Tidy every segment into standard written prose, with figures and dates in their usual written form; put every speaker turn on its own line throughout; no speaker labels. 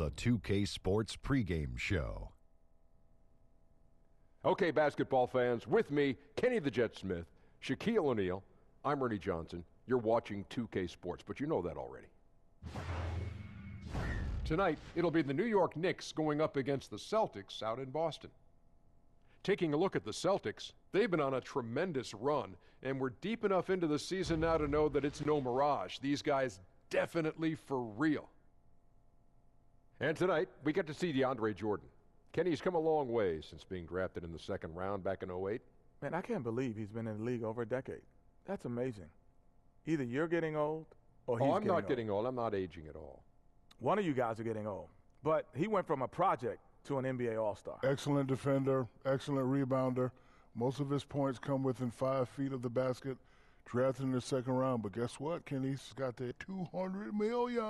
the 2K Sports pregame show.
Okay, basketball fans, with me, Kenny the Jet Smith, Shaquille O'Neal, I'm Ernie Johnson. You're watching 2K Sports, but you know that already. Tonight, it'll be the New York Knicks going up against the Celtics out in Boston. Taking a look at the Celtics, they've been on a tremendous run, and we're deep enough into the season now to know that it's no mirage. These guys definitely for real. And tonight, we get to see DeAndre Jordan. Kenny's come a long way since being drafted in the second round back in 2008.
Man, I can't believe he's been in the league over a decade. That's amazing. Either you're getting old or he's
I'm not getting old. I'm not aging at all.
One of you guys are getting old. But he went from a project to an NBA All-Star.
Excellent defender, excellent rebounder. Most of his points come within 5 feet of the basket. Drafted in the second round. But guess what? Kenny's got that $200 million.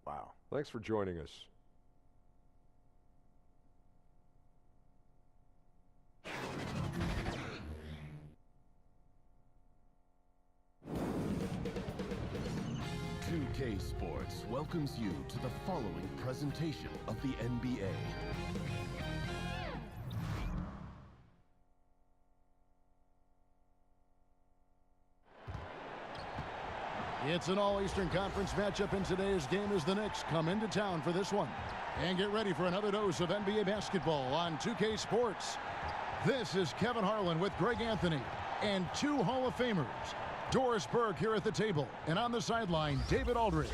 Wow.
Thanks for joining us.
K Sports welcomes you to the following presentation of the NBA.
It's an all-Eastern Conference matchup in today's game as the Knicks come into town for this one. And get ready for another dose of NBA basketball on 2K Sports. This is Kevin Harlan with Greg Anthony and two Hall of Famers. Doris Burke here at the table, and on the sideline, David Aldridge.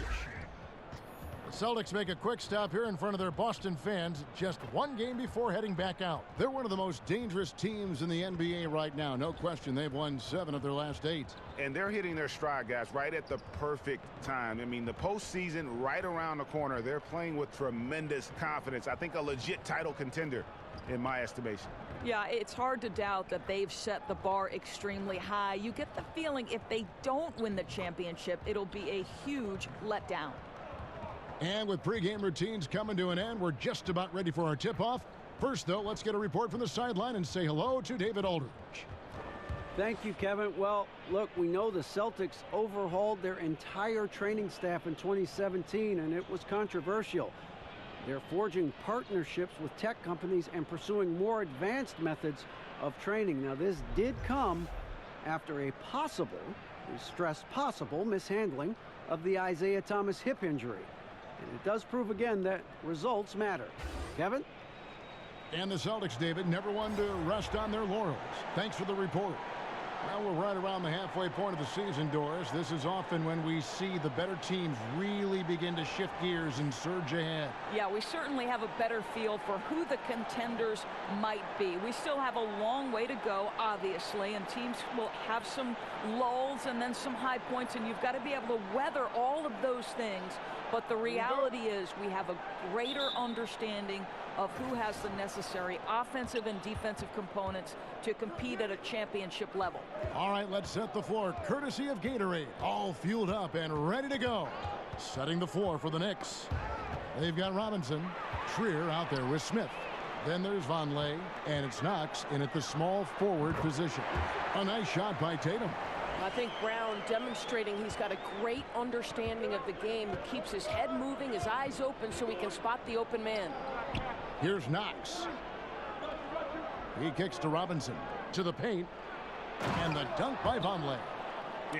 The Celtics make a quick stop here in front of their Boston fans just one game before heading back out. They're one of the most dangerous teams in the NBA right now. No question, they've won 7 of their last 8.
And they're hitting their stride, guys, right at the perfect time. I mean, the postseason right around the corner. They're playing with tremendous confidence. I think a legit title contender, in my estimation.
Yeah, it's hard to doubt that they've set the bar extremely high. You get the feeling if they don't win the championship, it'll be a huge letdown.
And with pregame routines coming to an end, we're just about ready for our tip-off. First, though, let's get a report from the sideline and say hello to David Aldridge.
Thank you, Kevin. Well, look, we know the Celtics overhauled their entire training staff in 2017, and it was controversial. They're forging partnerships with tech companies and pursuing more advanced methods of training. Now, this did come after a possible, we stress possible, mishandling of the Isaiah Thomas hip injury. And it does prove again that results matter. Kevin?
And the Celtics, David, never one to rest on their laurels. Thanks for the report. Well, we're right around the halfway point of the season, Doris. This is often when we see the better teams really begin to shift gears and surge ahead.
Yeah, we certainly have a better feel for who the contenders might be. We still have a long way to go, obviously, and teams will have some lulls and then some high points, and you've got to be able to weather all of those things. But the reality is we have a greater understanding of who has the necessary offensive and defensive components to compete at a championship level.
All right, let's set the floor. Courtesy of Gatorade, all fueled up and ready to go. Setting the floor for the Knicks. They've got Robinson, Trier out there with Smith. Then there's Vonleh, and it's Knox in at the small forward position. A nice shot by Tatum.
I think Brown demonstrating he's got a great understanding of the game. He keeps his head moving, his eyes open so he can spot the open man.
Here's Knox. He kicks to Robinson, to the paint, and the dunk by Vonleh.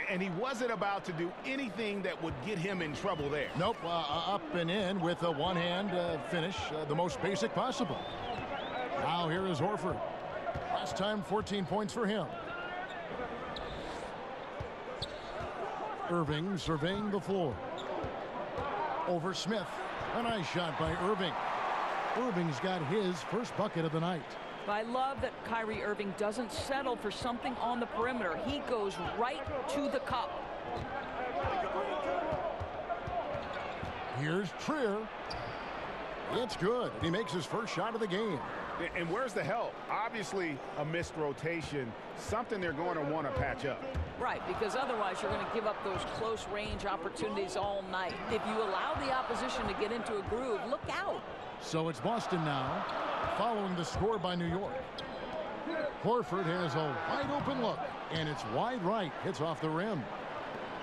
And he wasn't about to do anything that would get him in trouble there.
Nope, up and in with a one-hand finish, the most basic possible. Now here is Horford. Last time, 14 points for him. Irving surveying the floor. Over Smith. A nice shot by Irving. Irving's got his first bucket of the night.
I love that Kyrie Irving doesn't settle for something on the perimeter. He goes right to the cup.
Here's Trier. It's good. He makes his first shot of the game.
And where's the help? Obviously, a missed rotation, something they're going to want to patch up.
Right, because otherwise you're going to give up those close-range opportunities all night. If you allow the opposition to get into a groove, look out.
So it's Boston now, following the score by New York. Horford has a wide-open look, and it's wide right. Hits off the rim.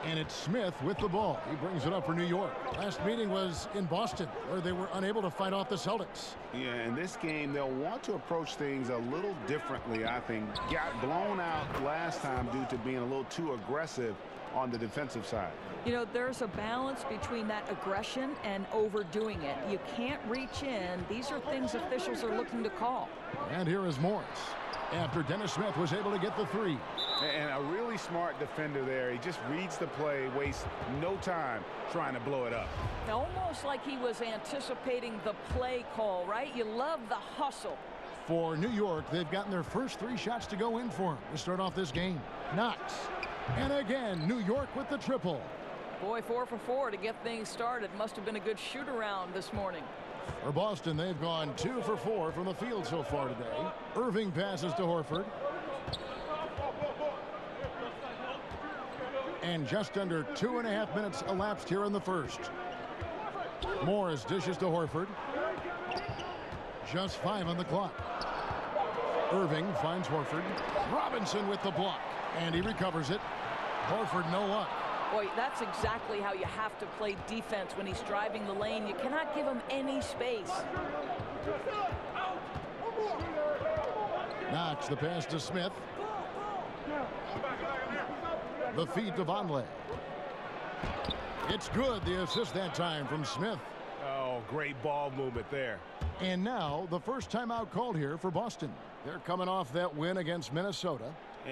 And it's Smith with the ball. He brings it up for New York. Last meeting was in Boston, where they were unable to fight off the Celtics.
Yeah, in this game, they'll want to approach things a little differently, I think. Got blown out last time due to being a little too aggressive on the defensive side.
You know, there's a balance between that aggression and overdoing it. You can't reach in. These are things officials are looking to call.
And here is Morris, after Dennis Smith was able to get the three.
And a really smart defender there. He just reads the play, wastes no time trying to blow it up.
Almost like he was anticipating the play call, right? You love the hustle.
For New York, they've gotten their first 3 shots to go in for him to start off this game. Knox. And again, New York with the triple.
Boy, 4 for 4 to get things started. Must have been a good shoot-around this morning.
For Boston, they've gone 2 for 4 from the field so far today. Irving passes to Horford. And just under 2.5 minutes elapsed here in the first. Morris dishes to Horford. Just 5 on the clock. Irving finds Horford. Robinson with the block. And he recovers it. Horford no luck.
Boy, that's exactly how you have to play defense when he's driving the lane. You cannot give him any space.
Knox the pass to Smith. The feed to Vonleh. It's good. The assist that time from Smith.
Oh, great ball movement there.
And now the first timeout called here for Boston. They're coming off that win against Minnesota.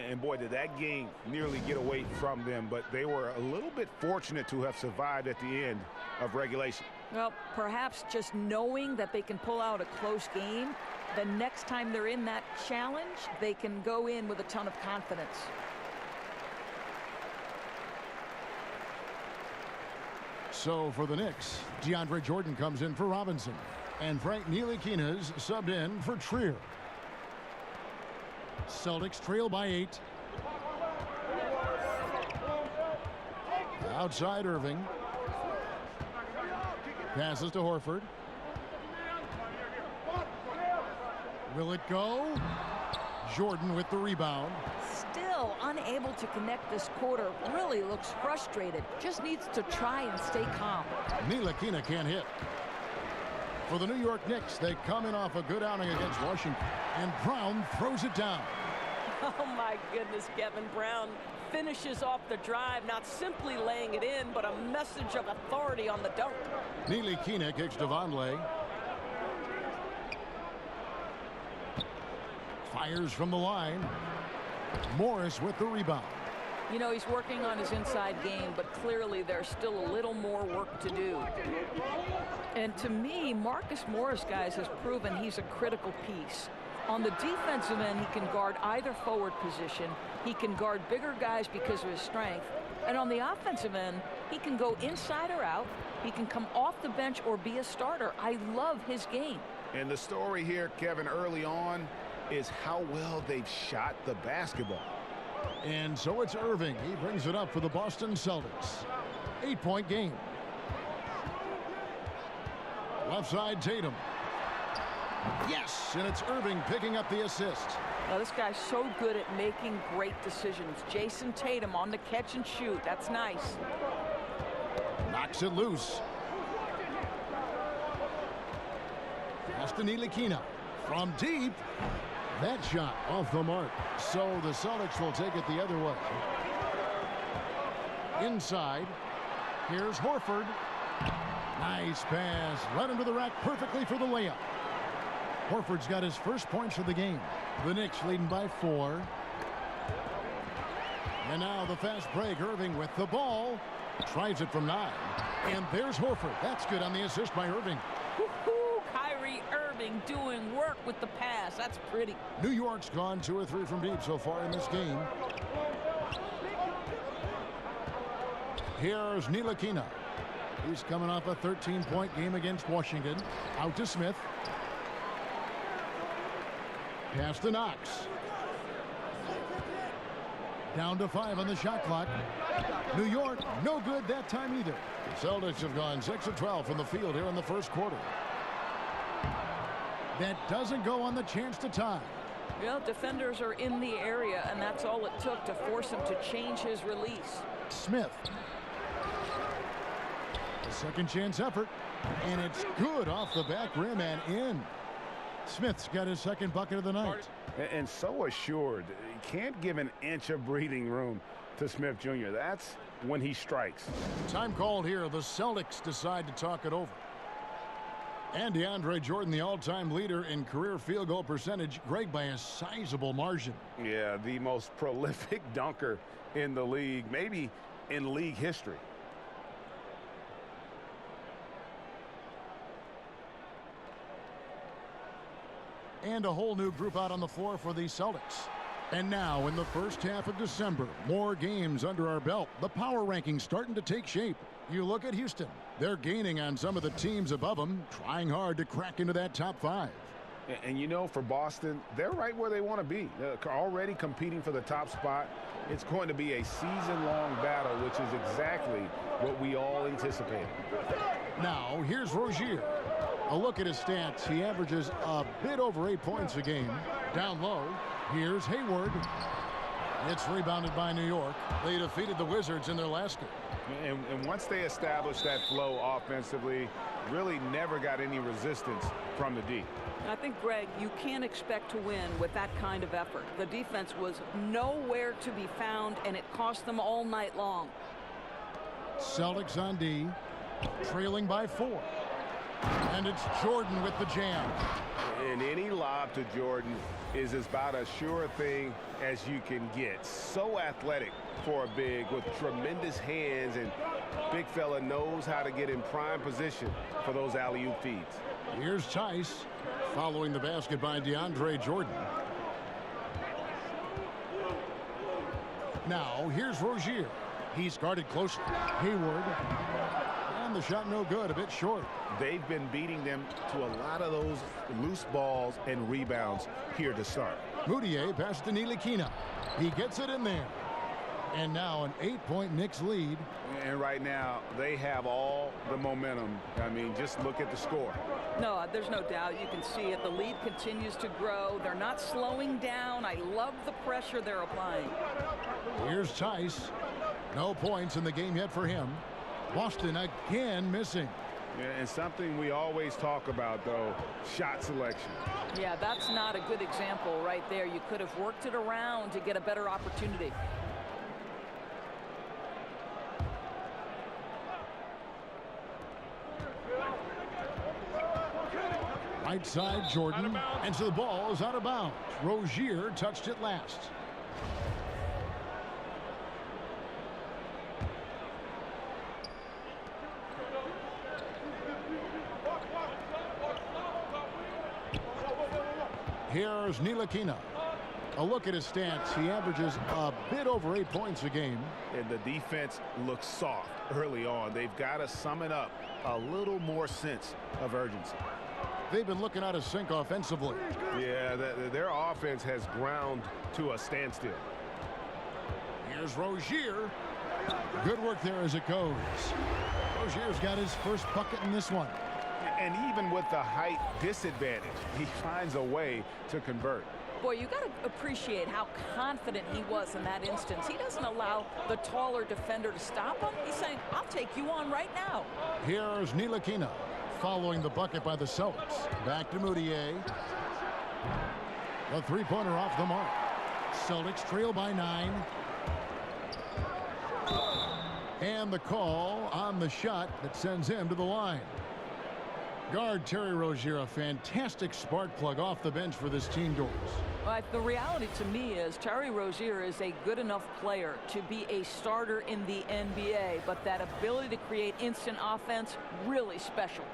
And boy, did that game nearly get away from them, but they were a little bit fortunate to have survived at the end of regulation.
Well, perhaps just knowing that they can pull out a close game, the next time they're in that challenge, they can go in with a ton of confidence.
So for the Knicks, DeAndre Jordan comes in for Robinson. And Frank Ntilikina's subbed in for Trier. Celtics trail by 8. Outside Irving. Passes to Horford. Will it go? Jordan with the rebound.
Still unable to connect this quarter. Really looks frustrated. Just needs to try and stay calm.
Ntilikina can't hit. For the New York Knicks, they come in off a good outing against Washington. And Brown throws it down.
Oh, my goodness, Kevin. Brown finishes off the drive, not simply laying it in, but a message of authority on the dunk.
Ntilikina kicks to Vonleh. Fires from the line. Morris with the rebound.
You know, he's working on his inside game, but clearly there's still a little more work to do. And to me, Marcus Morris, guys, has proven he's a critical piece. On the defensive end, he can guard either forward position. He can guard bigger guys because of his strength. And on the offensive end, he can go inside or out. He can come off the bench or be a starter. I love his game.
And the story here, Kevin, early on is how well they've shot the basketball.
And so it's Irving. He brings it up for the Boston Celtics. 8-point game. Left side, Tatum. Yes, and it's Irving picking up the assist.
Now, this guy's so good at making great decisions. Jason Tatum on the catch and shoot. That's nice.
Knocks it loose. Pass to Ntilikina. From deep. That shot off the mark. So the Celtics will take it the other way. Inside. Here's Horford. Nice pass. Right into the rack perfectly for the layup. Horford's got his first points of the game. The Knicks leading by 4. And now the fast break. Irving with the ball. Tries it from 9. And there's Horford. That's good on the assist by Irving.
Kyrie Irving doing work with the pass. That's pretty.
New York's gone 2 or 3 from deep so far in this game. Here's Ntilikina. He's coming off a 13-point game against Washington. Out to Smith. Pass to Knox. Down to 5 on the shot clock. New York, no good that time either. The Celtics have gone 6 of 12 from the field here in the first quarter. That doesn't go on the chance to tie.
Well, defenders are in the area, and that's all it took to force him to change his release.
Smith. A second chance effort, and it's good off the back rim and in. Smith's got his second bucket of the night.
And so assured. He can't give an inch of breathing room to Smith Jr. That's when he strikes.
Time called here. The Celtics decide to talk it over. And DeAndre Jordan, the all-time leader in career field goal percentage, Greg, by a sizable margin.
Yeah, the most prolific dunker in the league, maybe in league history.
And a whole new group out on the floor for the Celtics. And now in the first half of December, more games under our belt. The power rankings starting to take shape. You look at Houston. They're gaining on some of the teams above them, trying hard to crack into that top 5.
And you know, for Boston, they're right where they want to be. They're already competing for the top spot. It's going to be a season-long battle, which is exactly what we all anticipated.
Now, here's Rozier. A look at his stats. He averages a bit over 8 points a game. Down low, here's Hayward. It's rebounded by New York. They defeated the Wizards in their last game.
And once they established that flow offensively, really never got any resistance from the D.
I think, Greg, you can't expect to win with that kind of effort. The defense was nowhere to be found, and it cost them all night long.
Celtics on D, trailing by 4. And it's Jordan with the jam.
And any lob to Jordan is about as sure a thing as you can get. So athletic for a big with tremendous hands, and big fella knows how to get in prime position for those alley-oop feeds.
Here's Tice following the basket by DeAndre Jordan. Now here's Rozier. He's guarded closely. Hayward. And the shot no good, a bit short.
They've been beating them to a lot of those loose balls and rebounds here to start.
Moutier passed to Ntilikina. He gets it in there. And now an 8-point Knicks lead.
And right now, they have all the momentum. I mean, just look at the score.
No, there's no doubt. You can see it. The lead continues to grow. They're not slowing down. I love the pressure they're applying.
Here's Tice. No points in the game yet for him. Boston again missing.
Yeah, and something we always talk about, though, shot selection.
Yeah, that's not a good example right there. You could have worked it around to get a better opportunity.
Right side, Jordan. And so the ball is out of bounds. Rozier touched it last. Here's Ntilikina. A look at his stats. He averages a bit over 8 points a game.
And the defense looks soft early on. They've got to sum it up a little more sense of urgency.
They've been looking out of sync offensively.
Yeah, their offense has ground to a standstill.
Here's Rozier. Good work there as it goes. Rozier's got his first bucket in this one.
And even with the height disadvantage, he finds a way to convert.
Boy, you got to appreciate how confident he was in that instance. He doesn't allow the taller defender to stop him. He's saying, I'll take you on right now.
Here's Ntilikina following the bucket by the Celtics. Back to Moutier. The three-pointer off the mark. Celtics trail by 9. And the call on the shot that sends him to the line. Guard Terry Rozier, a fantastic spark plug off the bench for this team, Doris.
But the reality to me is Terry Rozier is a good enough player to be a starter in the NBA, but that ability to create instant offense, really special.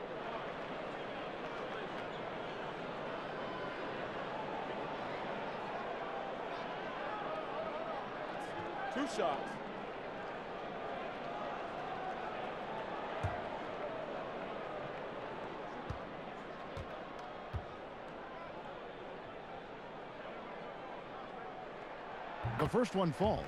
Two shots.
The first one falls.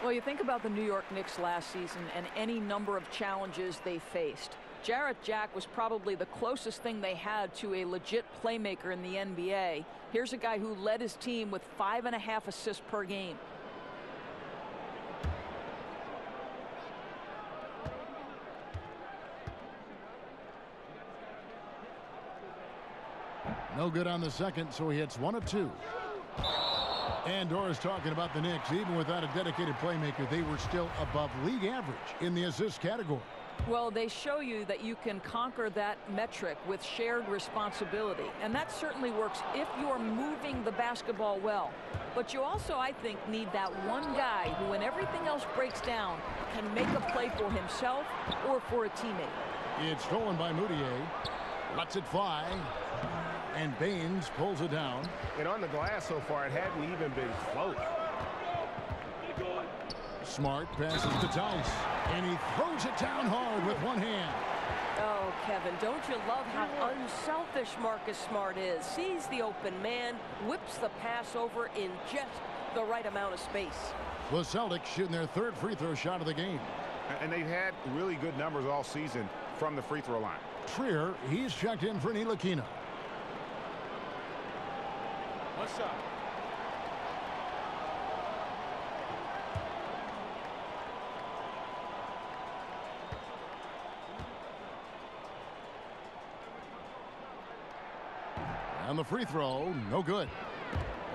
Well, you think about the New York Knicks last season and any number of challenges they faced. Jarrett Jack was probably the closest thing they had to a legit playmaker in the NBA. Here's a guy who led his team with 5.5 assists per game.
No good on the second, so he hits 1 of 2. And Dora's talking about the Knicks. Even without a dedicated playmaker, they were still above league average in the assist category.
Well, they show you that you can conquer that metric with shared responsibility. And that certainly works if you're moving the basketball well. But you also, I think, need that one guy who, when everything else breaks down, can make a play for himself or for a teammate.
It's stolen by Moutier. Lets it fly. And Baines pulls it down.
And on the glass so far, it hadn't even been close.
Smart passes to Tice. And he throws it down hard with one hand.
Oh, Kevin, don't you love how unselfish Marcus Smart is? Sees the open man, whips the pass over in just the right amount of space.
The Celtics shooting their 3rd free throw shot of the game.
And they've had really good numbers all season from the free throw line.
Trier, he's checked in for Ntilikina.
What's up?
And the free throw, no good.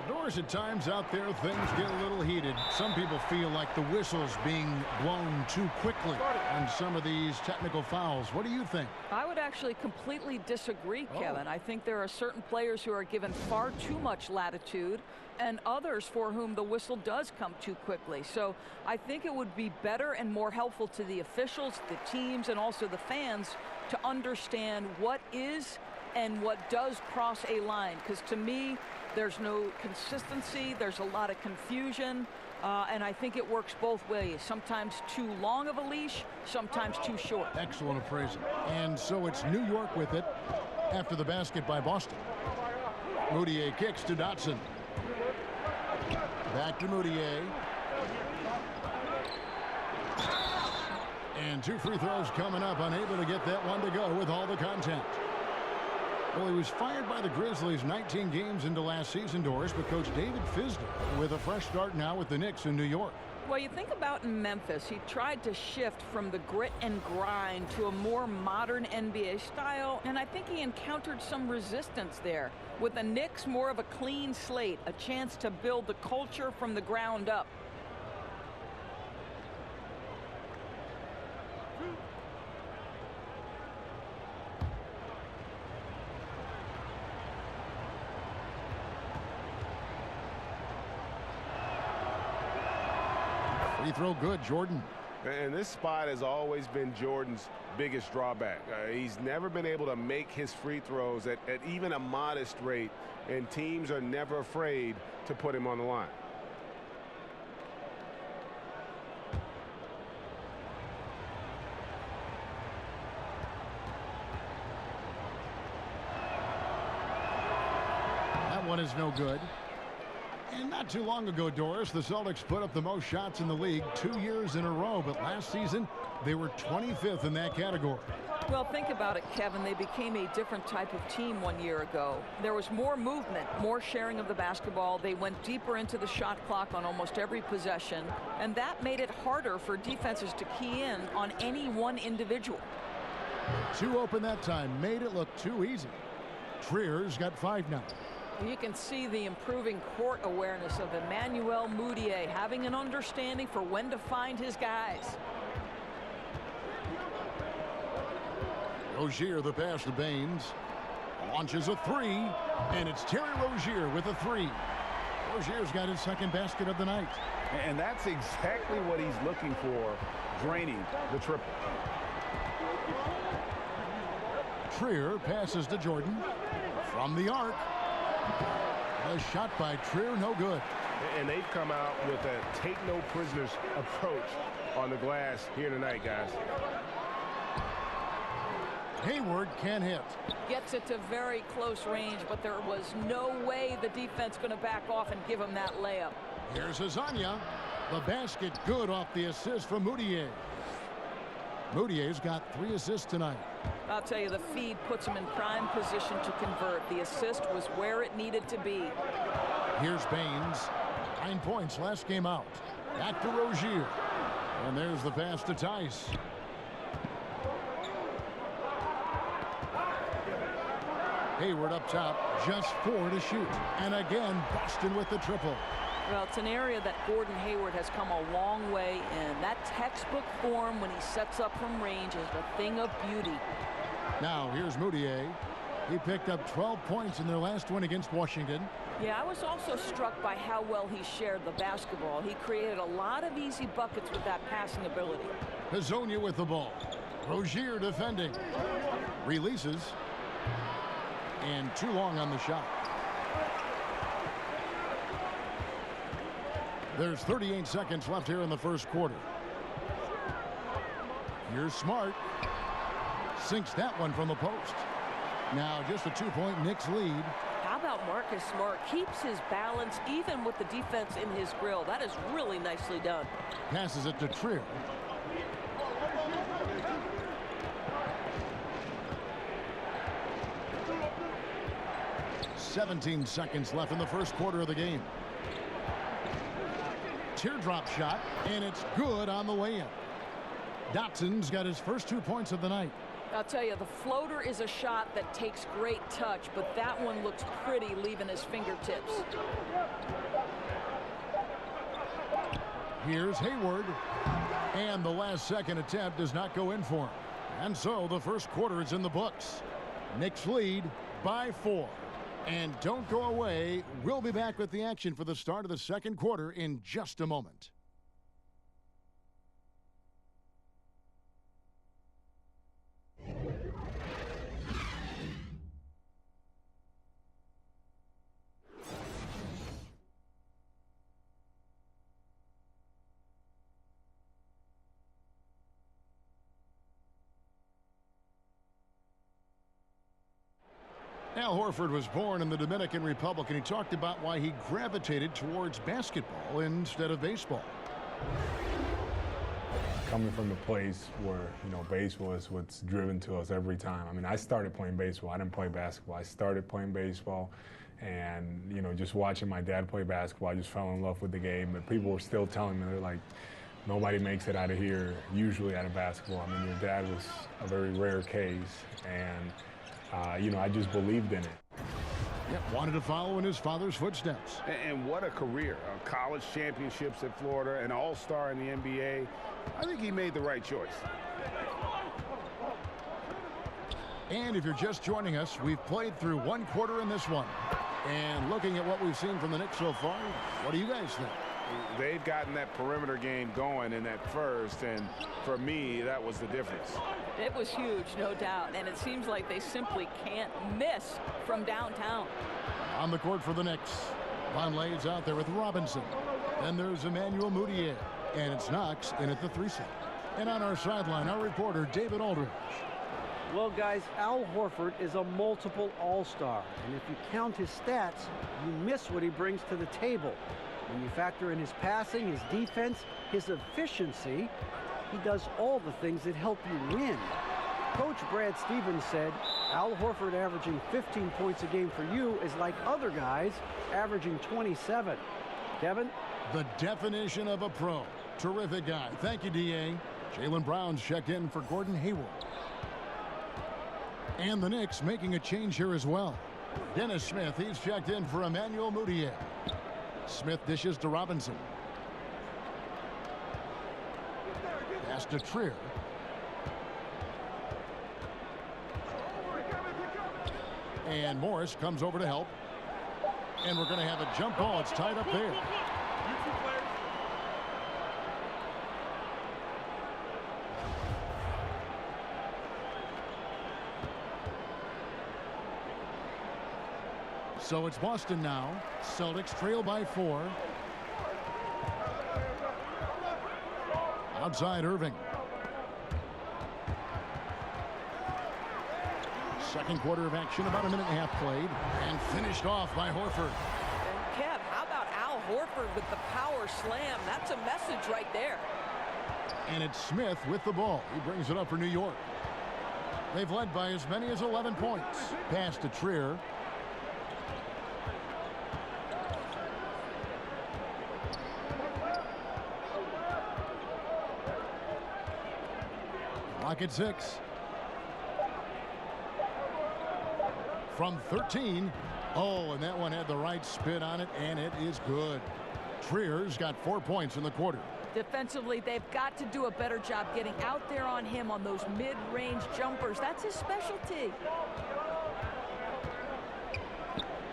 Doors at times out there, things get a little heated. Some people feel like the whistle's being blown too quickly on some of these technical fouls. What do you think?
I would actually completely disagree, Kevin. I think there are certain players who are given far too much latitude and others for whom the whistle does come too quickly. So I think it would be better and more helpful to the officials, the teams, and also the fans to understand what is and what does cross a line. Because to me, there's no consistency. There's a lot of confusion. And I think it works both ways. Sometimes too long of a leash, sometimes too short.
Excellent appraisal. And so it's New York with it after the basket by Boston. Moutier kicks to Dotson. Back to Moutier. And 2 free throws coming up. Unable to get that one to go with all the contact. Well, he was fired by the Grizzlies 19 games into last season, Doris, but Coach David Fisdale with a fresh start now with the Knicks in New York.
Well, you think about in Memphis, he tried to shift from the grit and grind to a more modern NBA style, and I think he encountered some resistance there. With the Knicks, more of a clean slate, a chance to build the culture from the ground up.
Free throw good, Jordan.
And this spot has always been Jordan's biggest drawback. He's never been able to make his free throws at even a modest rate, and teams are never afraid to put him on the line.
That one is no good. And not too long ago, Doris, the Celtics put up the most shots in the league 2 years in a row, but last season they were 25th in that category.
Well, think about it, Kevin. They became a different type of team 1 year ago. There was more movement, more sharing of the basketball. They went deeper into the shot clock on almost every possession, and that made it harder for defenses to key in on any one individual.
2 open that time, made it look too easy. Trier's got 5 now.
You can see the improving court awareness of Emmanuel Moutier, having an understanding for when to find his guys.
Rozier, the pass to Baines. Launches a 3, and it's Terry Rozier with a 3. Rozier's got his 2nd basket of the night.
And that's exactly what he's looking for, draining the triple.
Trier passes to Jordan. From the arc. A shot by Trier, no good.
And they've come out with a take-no-prisoners approach on the glass here tonight, guys.
Hayward can't hit.
Gets it to very close range, but there was no way the defense going to back off and give him that layup.
Here's Azania. The basket good off the assist from Moutier. Moutier's got 3 assists tonight.
I'll tell you, the feed puts him in prime position to convert. The assist was where it needed to be.
Here's Baines. 9 points last game out. Back to Rozier. And there's the pass to Tice. Hayward up top, just 4 to shoot. And again, Boston with the triple.
Well, it's an area that Gordon Hayward has come a long way in. That textbook form when he sets up from range is a thing of beauty.
Now, here's Moutier. He picked up 12 points in their last win against Washington.
Yeah, I was also struck by how well he shared the basketball. He created a lot of easy buckets with that passing ability.
Hezonja with the ball. Rozier defending. Releases. And too long on the shot. There's 38 seconds left here in the first quarter. Here's Smart. Sinks that one from the post. Now just a 2-point Knicks lead.
How about Marcus Smart? Keeps his balance even with the defense in his grill. That is really nicely done.
Passes it to Trier. "17 seconds left in the first quarter of the game. Teardrop shot, and it's good on the way in. Dotson's got his first 2 points of the night.
I'll tell you, the floater is a shot that takes great touch, but that one looks pretty leaving his fingertips.
Here's Hayward, and the last second attempt does not go in for him. And so the first quarter is in the books. Knicks lead by 4. And don't go away. We'll be back with the action for the start of the second quarter in just a moment. Al Horford was born in the Dominican Republic, and he talked about why he gravitated towards basketball instead of baseball.
Coming from the place where, baseball is what's driven to us every time. I mean, I started playing baseball. I didn't play basketball. I started playing baseball, and, just watching my dad play basketball, I just fell in love with the game. But people were still telling me, they're like, nobody makes it out of here, usually out of basketball. I mean, your dad was a very rare case, and I just believed in it.
Yep, wanted to follow in his father's footsteps.
And what a career. College championships at Florida, an all-star in the NBA. I think he made the right choice.
And if you're just joining us, we've played through one quarter in this one. And looking at what we've seen from the Knicks so far, what do you guys think?
They've gotten that perimeter game going in that first, and for me, that was the difference.
It was huge, no doubt, and it seems like they simply can't miss from downtown.
On the court for the Knicks, Vonleh's out there with Robinson. Then there's Emmanuel Moutier, and it's Knox in at the 3 slot. And on our sideline, our reporter, David Aldridge.
Well, guys, Al Horford is a multiple all-star, and if you count his stats, you miss what he brings to the table. When you factor in his passing, his defense, his efficiency, he does all the things that help you win. Coach Brad Stevens said, Al Horford averaging 15 points a game for you is like other guys averaging 27. Kevin?
The definition of a pro. Terrific guy. Thank you, D.A. Jaylen Brown's checked in for Gordon Hayward. And the Knicks making a change here as well. Dennis Smith, he's checked in for Emmanuel Moutier. Smith dishes to Robinson. Pass to Trier. And Morris comes over to help. And we're going to have a jump ball. It's tied up there. So it's Boston now. Celtics trail by 4. Outside Irving. Second quarter of action, about a minute and a half played, and finished off by Horford.
And Kev, how about Al Horford with the power slam? That's a message right there.
And it's Smith with the ball. He brings it up for New York. They've led by as many as 11 points. Pass to Trier. Clock at 6. from 13. Oh, and that one had the right spin on it, and it is good. Trier's got 4 points in the quarter.
Defensively, they've got to do a better job getting out there on him on those mid-range jumpers. That's his specialty.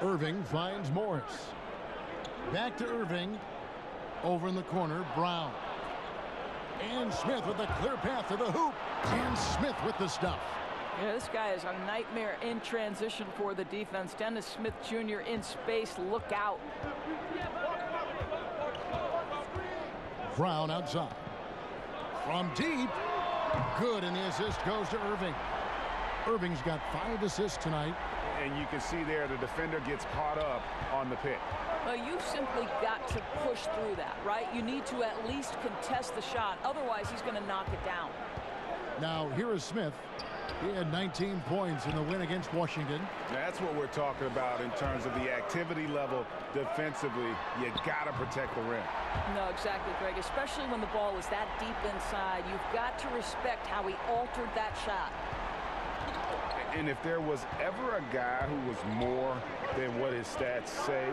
Irving finds Morris. Back to Irving. Over in the corner, Brown. And Smith with a clear path to the hoop. And Smith with the stuff.
Yeah, this guy is a nightmare in transition for the defense. Dennis Smith Jr. in space. Look out.
Brown outside. From deep. Good, and the assist goes to Irving. Irving's got 5 assists tonight.
And you can see there the defender gets caught up on the pick.
Well, you simply got to push through that, right? You need to at least contest the shot. Otherwise, he's going to knock it down.
Now, here is Smith. He had 19 points in the win against Washington.
That's what we're talking about in terms of the activity level defensively. You got to protect the rim.
No, exactly, Greg. Especially when the ball was that deep inside. You've got to respect how he altered that shot.
And if there was ever a guy who was more than what his stats say,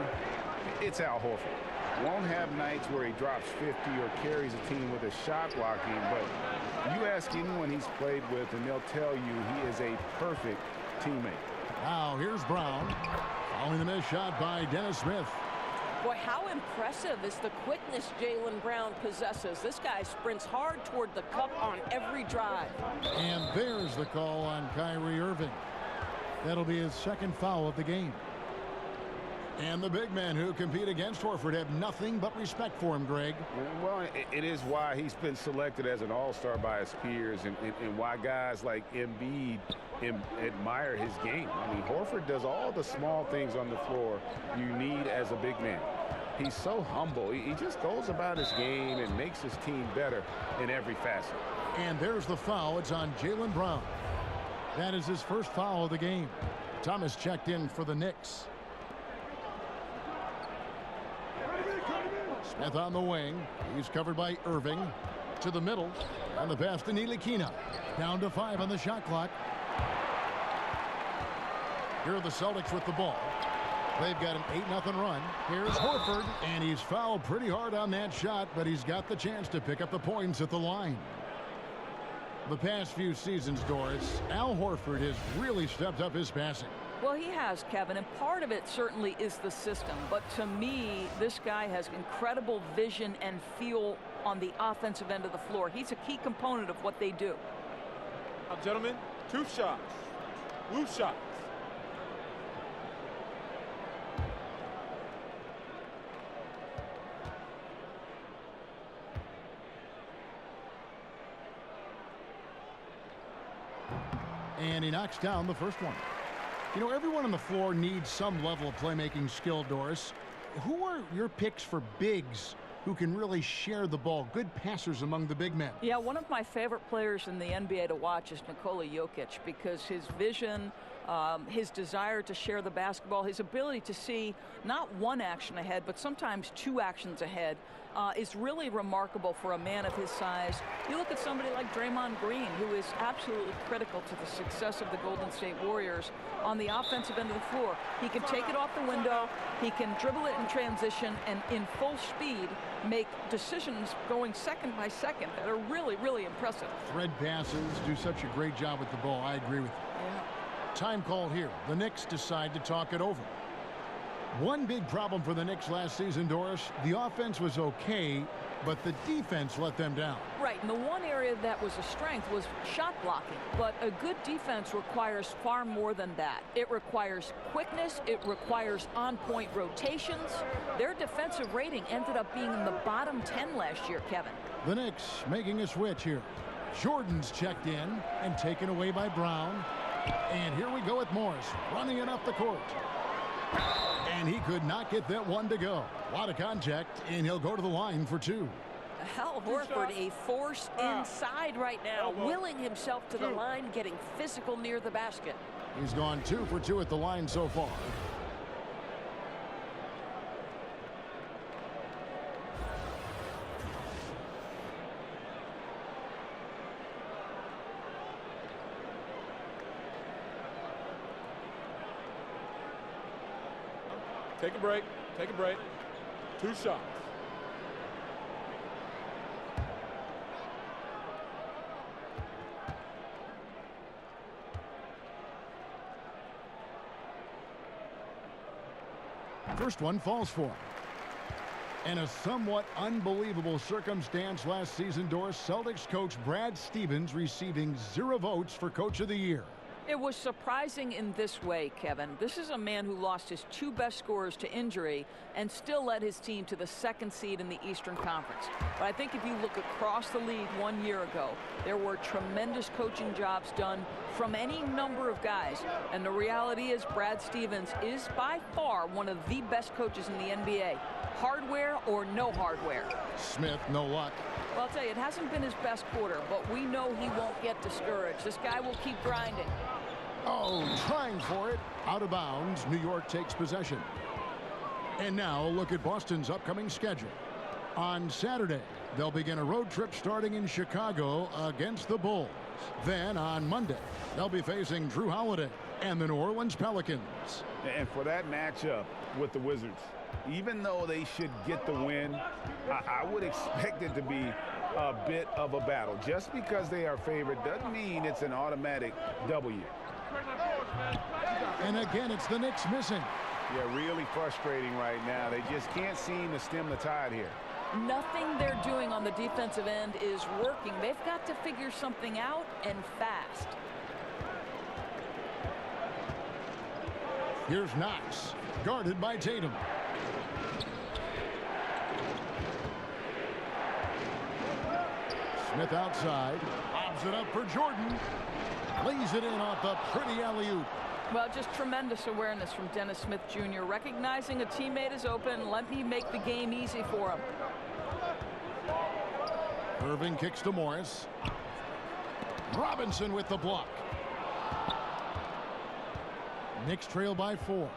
it's Al Horford. Won't have nights where he drops 50 or carries a team with his shot blocking, but you ask anyone he's played with and they'll tell you he is a perfect teammate.
Now here's Brown. Following the missed shot by Dennis Smith.
Boy, how impressive is the quickness Jaylen Brown possesses. This guy sprints hard toward the cup on every drive.
And there's the call on Kyrie Irving. That'll be his second foul of the game. And the big men who compete against Horford have nothing but respect for him, Greg.
Well, it is why he's been selected as an all-star by his peers and why guys like Embiid admire his game. I mean, Horford does all the small things on the floor you need as a big man. He's so humble. He just goes about his game and makes his team better in every facet.
And there's the foul. It's on Jaylen Brown. That is his first foul of the game. Thomas checked in for the Knicks. Smith on the wing. He's covered by Irving. To the middle. On the pass to Ntilikina. Down to 5 on the shot clock. Here are the Celtics with the ball. They've got an 8-0 run. Here's Horford, and he's fouled pretty hard on that shot, but he's got the chance to pick up the points at the line. The past few seasons, Doris, Al Horford has really stepped up his passing.
Well, he has, Kevin, and part of it certainly is the system. But to me, this guy has incredible vision and feel on the offensive end of the floor. He's a key component of what they do.
Gentlemen, 2 shots. Loose shots.
And he knocks down the first one. You know, everyone on the floor needs some level of playmaking skill, Doris. Who are your picks for bigs who can really share the ball, good passers among the big men?
Yeah, one of my favorite players in the NBA to watch is Nikola Jokic, because his vision, his desire to share the basketball, his ability to see not one action ahead, but sometimes 2 actions ahead, is really remarkable for a man of his size. You look at somebody like Draymond Green, who is absolutely critical to the success of the Golden State Warriors on the offensive end of the floor. He can take it off the window, he can dribble it in transition, and in full speed make decisions going second by second that are really, really impressive.
Thread passes, do such a great job with the ball. I agree with you.
Yeah.
Time called here. The Knicks decide to talk it over. One big problem for the Knicks last season, Doris, the offense was okay, but the defense let them down.
Right, and the one area that was a strength was shot blocking. But a good defense requires far more than that. It requires quickness. It requires on-point rotations. Their defensive rating ended up being in the bottom 10 last year, Kevin.
The Knicks making a switch here. Jordan's checked in and taken away by Brown. And here we go with Morris running it up the court. And he could not get that one to go. A lot of contact, and he'll go to the line for 2.
Al Horford, a force inside right now, willing himself to the line, getting physical near the basket.
He's gone 2 for 2 at the line so far.
Take a break. Take a break. 2 shots.
First one falls for him. In a somewhat unbelievable circumstance last season, Doris, Celtics coach Brad Stevens receiving 0 votes for Coach of the Year.
It was surprising in this way, Kevin. This is a man who lost his 2 best scorers to injury and still led his team to the 2nd seed in the Eastern Conference. But I think if you look across the league 1 year ago, there were tremendous coaching jobs done from any number of guys. And the reality is Brad Stevens is by far one of the best coaches in the NBA. Hardware or no hardware.
Smith, no luck.
Well, I'll tell you, it hasn't been his best quarter, but we know he won't get discouraged. This guy will keep grinding.
Oh, trying for it. Out of bounds. New York takes possession. And now look at Boston's upcoming schedule. On Saturday, they'll begin a road trip starting in Chicago against the Bulls. Then on Monday, they'll be facing Drew Holiday and the New Orleans Pelicans.
And for that matchup with the Wizards, even though they should get the win, I would expect it to be a bit of a battle. Just because they are favored doesn't mean it's an automatic W.
And again, it's the Knicks missing.
Yeah, really frustrating right now. They just can't seem to stem the tide here.
Nothing they're doing on the defensive end is working. They've got to figure something out, and fast.
Here's Knox, guarded by Tatum. Smith outside, lobs it up for Jordan. Lays it in off the pretty alley-oop.
Well, just tremendous awareness from Dennis Smith Jr. Recognizing a teammate is open. Let me make the game easy for him.
Irving kicks to Morris. Robinson with the block. Knicks trail by 4.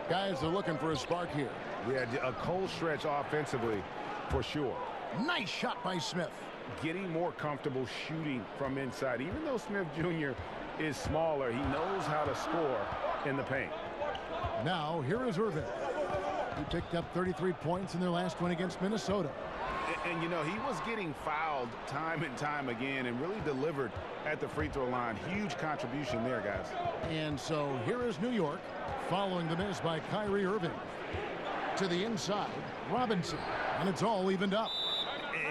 Guys are looking for a spark here.
Yeah, a cold stretch offensively for sure.
Nice shot by Smith.
Getting more comfortable shooting from inside. Even though Smith Jr. is smaller, he knows how to score in the paint.
Now, here is Irving. He picked up 33 points in their last one against Minnesota.
And you know, he was getting fouled time and time again and really delivered at the free throw line. Huge contribution there, guys.
And so here is New York following the miss by Kyrie Irving. To the inside, Robinson, and it's all evened up.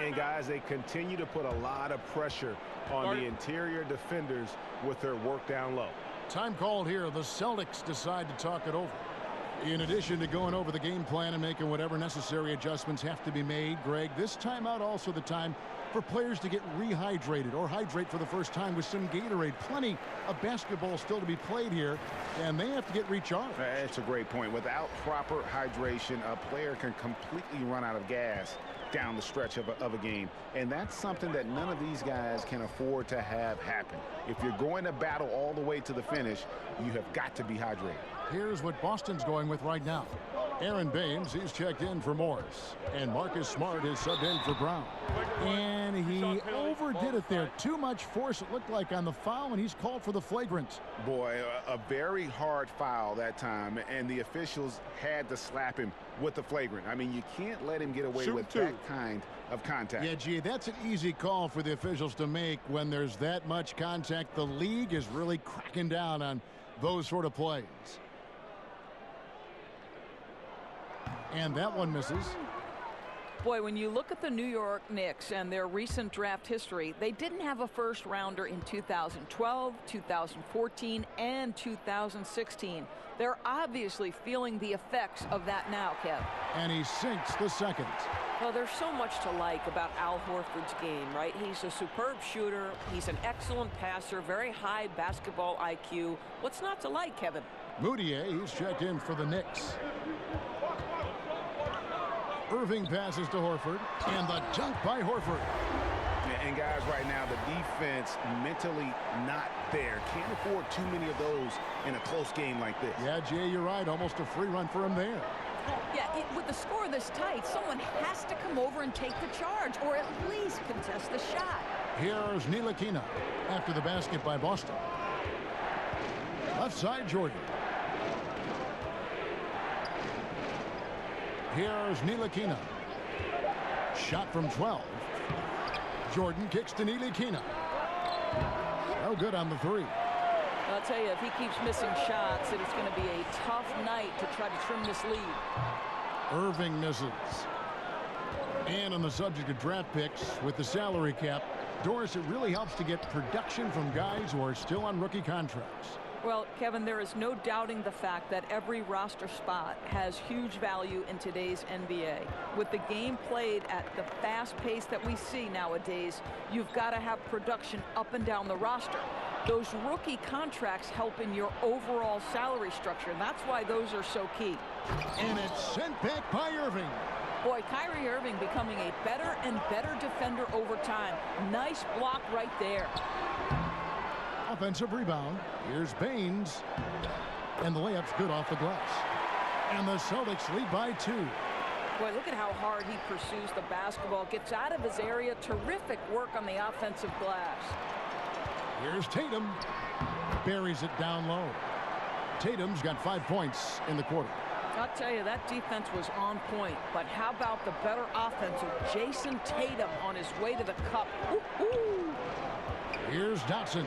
And guys, they continue to put a lot of pressure on the interior defenders with their work down low.
Time called here. The Celtics decide to talk it over. In addition to going over the game plan and making whatever necessary adjustments have to be made, Greg, this timeout also the time for players to get rehydrated or hydrate for the first time with some Gatorade. Plenty of basketball still to be played here, and they have to get recharged.
That's a great point. Without proper hydration, a player can completely run out of gas down the stretch of a game, and that's something that none of these guys can afford to have happen. If you're going to battle all the way to the finish, you have got to be hydrated.
Here's what Boston's going with right now. Aaron Baines, he's checked in for Morris, and Marcus Smart is subbed in for Brown. And he overdid it there. Too much force, it looked like, on the foul, and he's called for the flagrant.
Boy, a very hard foul that time, and the officials had to slap him with the flagrant. I mean, you can't let him get away with that kind of contact.
Yeah, gee, that's an easy call for the officials to make when there's that much contact. The league is really cracking down on those sort of plays. And that one misses.
Boy, when you look at the New York Knicks and their recent draft history, they didn't have a first rounder in 2012, 2014, and 2016. They're obviously feeling the effects of that now, Kev.
And he sinks the second.
Well, there's so much to like about Al Horford's game, right? He's a superb shooter. He's an excellent passer, very high basketball IQ. What's not to like, Kevin?
Moutier, he's checked in for the Knicks. Irving passes to Horford, and the dunk by Horford.
And guys, right now, the defense mentally not there. Can't afford too many of those in a close game like this.
Yeah, Jay, you're right. Almost a free run for him there.
Yeah, with the score this tight, someone has to come over and take the charge, or at least contest the shot.
Here's Ntilikina after the basket by Boston. Left side, Jordan. Here's Ntilikina. Shot from 12. Jordan kicks to Ntilikina. No good on the three.
I'll tell you, if he keeps missing shots, it's going to be a tough night to try to trim this lead.
Irving misses. And on the subject of draft picks, with the salary cap, Doris, it really helps to get production from guys who are still on rookie contracts.
Well, Kevin, there is no doubting the fact that every roster spot has huge value in today's NBA. With the game played at the fast pace that we see nowadays, you've got to have production up and down the roster. Those rookie contracts help in your overall salary structure, and that's why those are so key.
And it's sent back by Irving.
Boy, Kyrie Irving becoming a better and better defender over time. Nice block right there.
Offensive rebound. Here's Baines. And the layup's good off the glass. And the Celtics lead by 2.
Boy, look at how hard he pursues the basketball. Gets out of his area. Terrific work on the offensive glass.
Here's Tatum. Buries it down low. Tatum's got 5 points in the quarter.
I'll tell you, that defense was on point. But how about the better offense of Jason Tatum on his way to the cup? Woo-hoo!
Here's Dotson.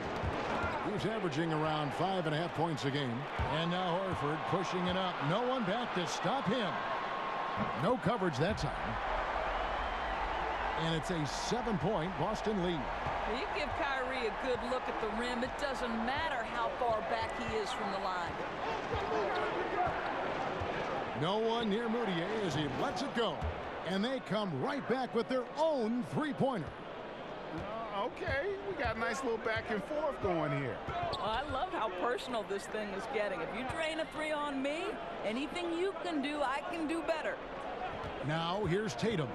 He's averaging around 5.5 points a game. And now Horford pushing it up. No one back to stop him. No coverage that time. And it's a 7-point Boston lead.
You give Kyrie a good look at the rim. It doesn't matter how far back he is from the line.
No one near Moutier as he lets it go. And they come right back with their own three-pointer.
Okay, we got a nice little back and forth going here.
Well, I love how personal this thing is getting. If you drain a three on me, anything you can do, I can do better.
Now here's Tatum.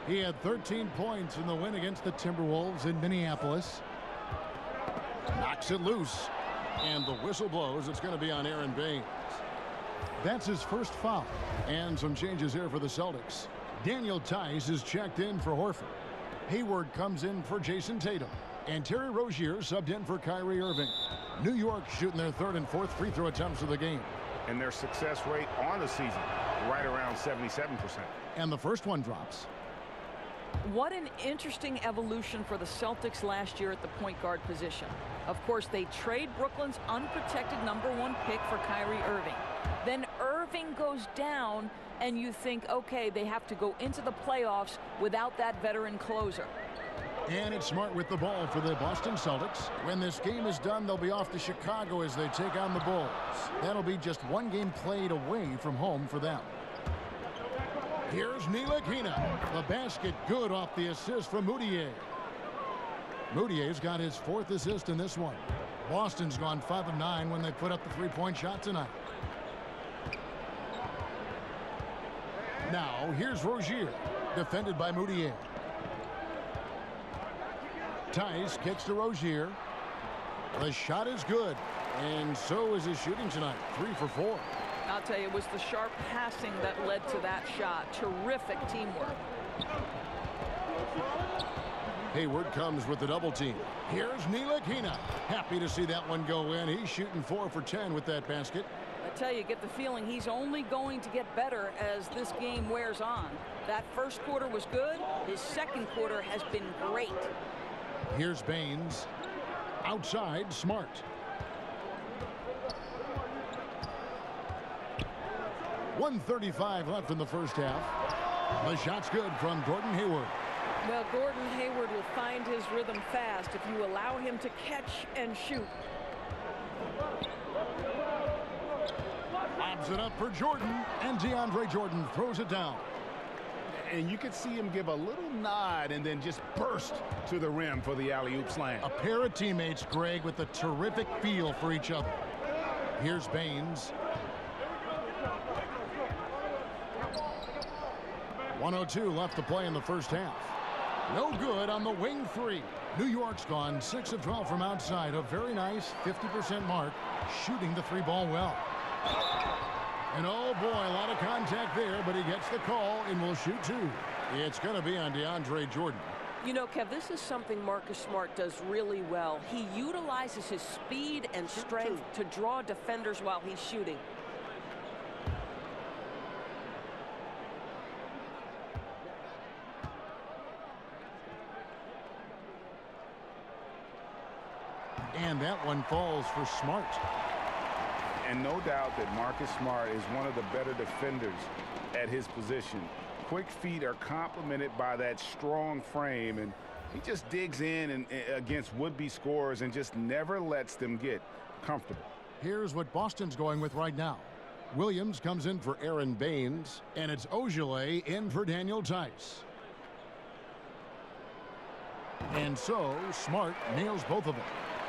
He had 13 points in the win against the Timberwolves in Minneapolis. Knocks it loose. And the whistle blows. It's going to be on Aaron Baines. That's his first foul. And some changes here for the Celtics. Daniel Tice is checked in for Horford. Hayward comes in for Jason Tatum. And Terry Rozier subbed in for Kyrie Irving. New York shooting their third and fourth free throw attempts of the game.
And their success rate on the season, right around 77%.
And the first one drops.
What an interesting evolution for the Celtics last year at the point guard position. Of course, they trade Brooklyn's unprotected #1 pick for Kyrie Irving. Then Irving goes down, and you think, okay, they have to go into the playoffs without that veteran closer.
And it's smart with the ball for the Boston Celtics. When this game is done, they'll be off to Chicago as they take on the Bulls. That'll be just one game played away from home for them. Here's Ntilikina. The basket good off the assist from Moutier. Moutier's got his 4th assist in this one. Boston's gone 5 of 9 when they put up the three-point shot tonight. Now, here's Rozier, defended by Moutier. Tice kicks to Rozier. The shot is good, and so is his shooting tonight, 3 for 4.
I'll tell you, it was the sharp passing that led to that shot. Terrific teamwork.
Hayward comes with the double team. Here's Ntilikina. Happy to see that one go in. He's shooting 4 for 10 with that basket.
I tell you, get the feeling he's only going to get better as this game wears on. That first quarter was good. His second quarter has been great.
Here's Baines. Outside, Smart. .135 left in the first half. The shot's good from Gordon Hayward.
Well, Gordon Hayward will find his rhythm fast if you allow him to catch and shoot.
Lobs it up for Jordan, and DeAndre Jordan throws it down.
And you could see him give a little nod and then just burst to the rim for the alley-oop slam.
A pair of teammates, Greg, with a terrific feel for each other. Here's Baines. 1:02 left to play in the first half. No good on the wing three. New York's gone 6 of 12 from outside. A very nice 50% mark, shooting the 3-ball well. And oh boy, a lot of contact there, but he gets the call and will shoot 2. It's going to be on DeAndre Jordan.
You know, Kev, this is something Marcus Smart does really well. He utilizes his speed and strength to draw defenders while he's shooting.
And that one falls for Smart.
And no doubt that Marcus Smart is one of the better defenders at his position. Quick feet are complemented by that strong frame, and he just digs in and against would-be scorers and just never lets them get comfortable.
Here's what Boston's going with right now. Williams comes in for Aaron Baines, and it's Ogilvy in for Daniel Tice. And so Smart nails both of them.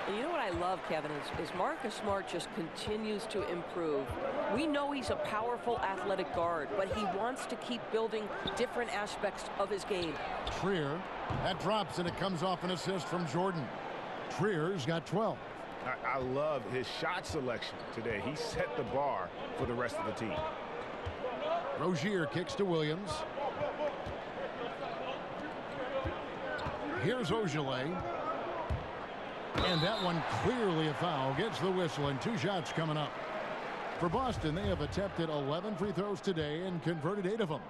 And you know what I love, Kevin, is Marcus Smart just continues to improve. We know he's a powerful athletic guard, but he wants to keep building different aspects of his game.
Trier, that drops, and it comes off an assist from Jordan. Trier's got 12.
I love his shot selection today. He set the bar for the rest of the team.
Rozier kicks to Williams. Here's Ogilvy. And that one clearly a foul. Gets the whistle, and 2 shots coming up. For Boston, they have attempted 11 free throws today and converted 8 of them.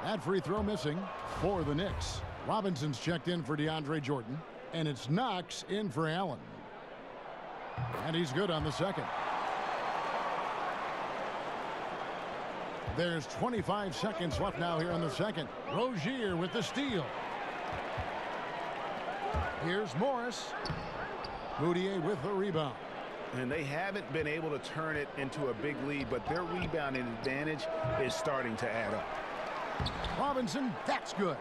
That free throw missing for the Knicks. Robinson's checked in for DeAndre Jordan, and it's Knox in for Allen. And he's good on the second. There's 25 seconds left now here in the second. Rozier with the steal. Here's Morris. Moutier with the rebound.
And they haven't been able to turn it into a big lead, but their rebounding advantage is starting to add up.
Robinson, that's good.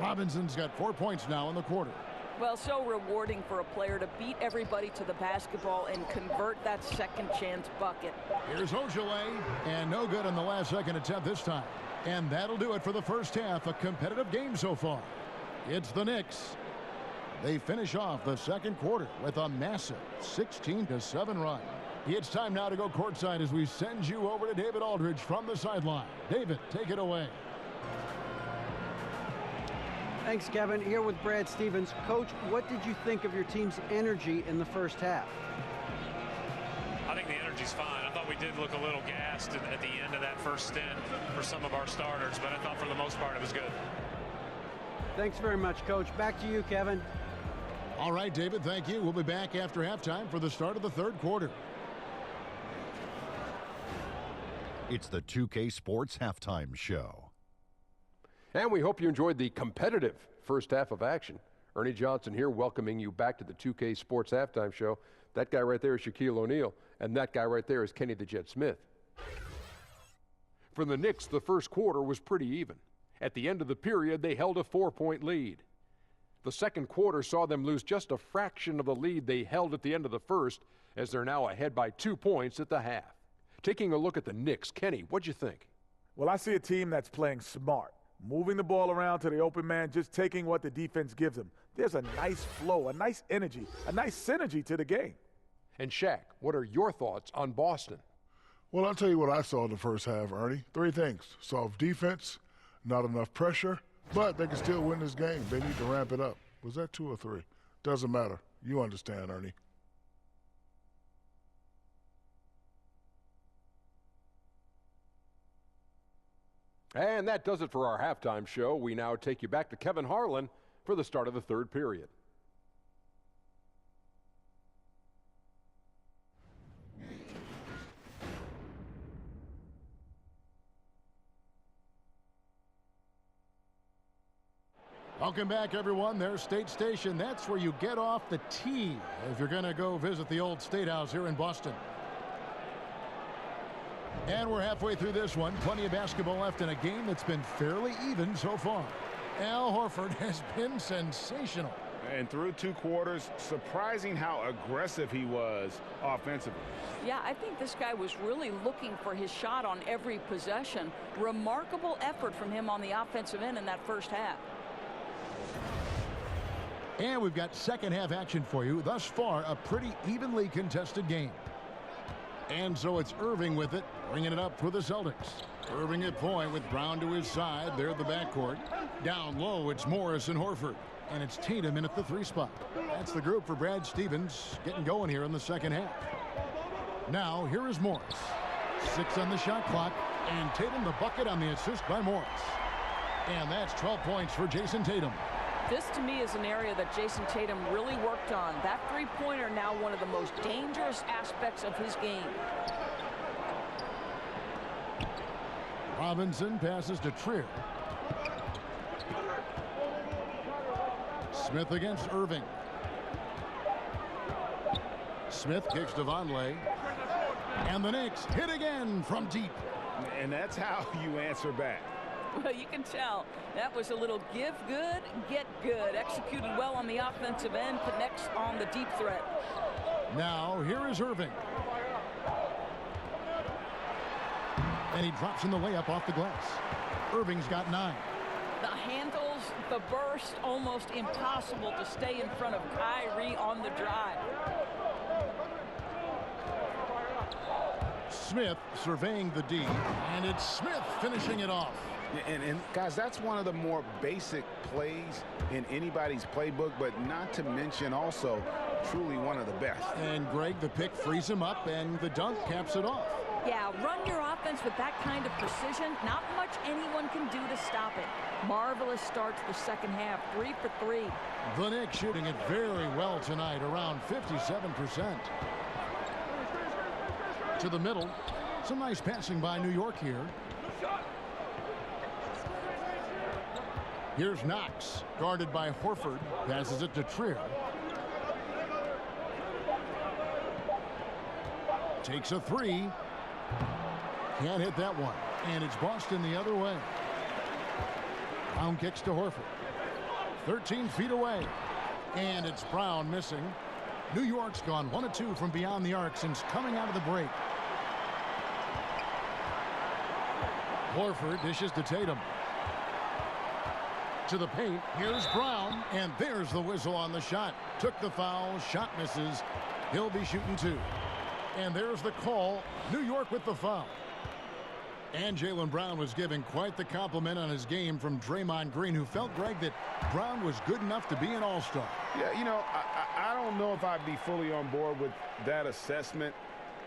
Robinson's got 4 points now in the quarter.
Well, so rewarding for a player to beat everybody to the basketball and convert that second chance bucket.
Here's Ogilvy, and no good on the last second attempt this time. And that'll do it for the first half. A competitive game so far. It's the Knicks. They finish off the second quarter with a massive 16-7 run. It's time now to go courtside as we send you over to David Aldridge from the sideline. David, take it away.
Thanks, Kevin. Here with Brad Stevens. Coach, what did you think of your team's energy in the first half?
I think the energy's fine. I thought we did look a little gassed at the end of that first stint for some of our starters, but I thought for the most part it was good.
Thanks very much, Coach. Back to you, Kevin.
All right, David, thank you. We'll be back after halftime for the start of the third quarter.
It's the 2K Sports Halftime Show.
And we hope you enjoyed the competitive first half of action. Ernie Johnson here welcoming you back to the 2K Sports Halftime Show. That guy right there is Shaquille O'Neal, and that guy right there is Kenny the Jet Smith. For the Knicks, the first quarter was pretty even. At the end of the period, they held a 4-point lead. The second quarter saw them lose just a fraction of the lead they held at the end of the first, as they're now ahead by 2 points at the half. Taking a look at the Knicks, Kenny, what'd you think?
Well, I see a team that's playing smart. Moving the ball around to the open man, just taking what the defense gives them. There's a nice flow, a nice energy, a nice synergy to the game.
And Shaq, what are your thoughts on Boston?
Well, I'll tell you what I saw in the first half, Ernie. 3 things. Soft defense, not enough pressure, but they can still win this game. They need to ramp it up. Was that 2 or 3? Doesn't matter. You understand, Ernie.
And that does it for our halftime show. We now take you back to Kevin Harlan for the start of the third period.
Welcome back, everyone. There's State Station. That's where you get off the T if you're going to go visit the old State House here in Boston. And we're halfway through this one. Plenty of basketball left in a game that's been fairly even so far. Al Horford has been sensational.
And through 2 quarters, surprising how aggressive he was offensively.
Yeah, I think this guy was really looking for his shot on every possession. Remarkable effort from him on the offensive end in that first half.
And we've got second half action for you. Thus far, a pretty evenly contested game. And so it's Irving with it, bringing it up for the Celtics. Irving at point with Brown to his side. There at the backcourt. Down low, it's Morris and Horford. And it's Tatum in at the 3 spot. That's the group for Brad Stevens getting going here in the second half. Now, here is Morris. 6 on the shot clock. And Tatum the bucket on the assist by Morris. And that's 12 points for Jason Tatum.
This, to me, is an area that Jason Tatum really worked on. That three-pointer now one of the most dangerous aspects of his game.
Robinson passes to Trier. Smith against Irving. Smith kicks to Vonleh. And the Knicks hit again from deep.
And that's how you answer back.
Well, you can tell that was a little give good, get good. Executed well on the offensive end, connects on the deep threat.
Now, here is Irving. And he drops in the layup off the glass. Irving's got 9.
The handles, the burst, almost impossible to stay in front of Kyrie on the drive.
Smith surveying the D, and it's Smith finishing it off.
And guys, that's one of the more basic plays in anybody's playbook, but not to mention also truly one of the best.
And Greg, the pick frees him up, and the dunk caps it off.
Yeah, run your offense with that kind of precision. Not much anyone can do to stop it. Marvelous start to the second half, 3 for 3.
The Knicks shooting it very well tonight, around 57%. To the middle. Some nice passing by New York here. Here's Knox, guarded by Horford. Passes it to Trier. Takes a 3. Can't hit that one. And it's Boston the other way. Brown kicks to Horford. 13 feet away. And it's Brown missing. New York's gone 1 of 2 from beyond the arc since coming out of the break. Horford dishes to Tatum. To the paint. Here's Brown. And there's the whistle on the shot. Took the foul. Shot misses. He'll be shooting 2. And there's the call. New York with the foul. And Jaylen Brown was giving quite the compliment on his game from Draymond Green, who felt, Greg, that Brown was good enough to be an all-star.
Yeah, you know, I don't know if I'd be fully on board with that assessment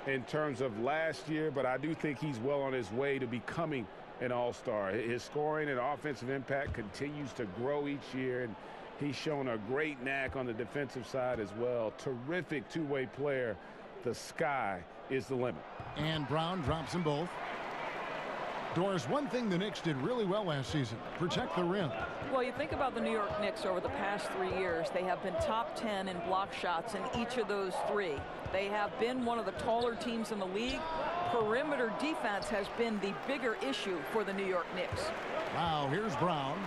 in terms of last year, but I do think he's well on his way to becoming an all-star. His scoring and offensive impact continues to grow each year, and he's shown a great knack on the defensive side as well. Terrific two-way player. The sky is the limit.
And Brown drops them both. Doris, one thing the Knicks did really well last season, protect the rim.
Well, you think about the New York Knicks over the past 3 years. They have been top 10 in block shots in each of those 3. They have been one of the taller teams in the league. Perimeter defense has been the bigger issue for the New York Knicks.
Wow, here's Brown.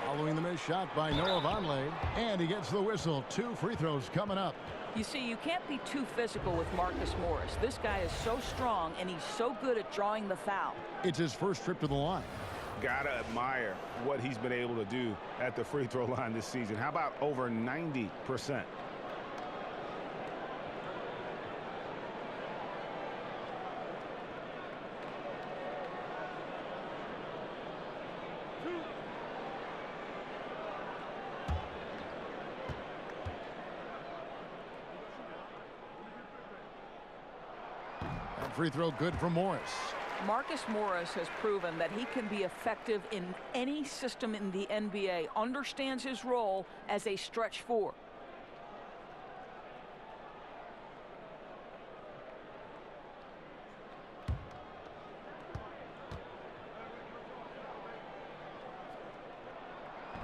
Following the missed shot by Noah Vonleh. And he gets the whistle. 2 free throws coming up.
You see, you can't be too physical with Marcus Morris. This guy is so strong, and he's so good at drawing the foul.
It's his first trip to the line.
Gotta admire what he's been able to do at the free throw line this season. How about over 90%?
Free throw good for Morris.
Marcus Morris has proven that he can be effective in any system in the NBA, understands his role as a stretch 4.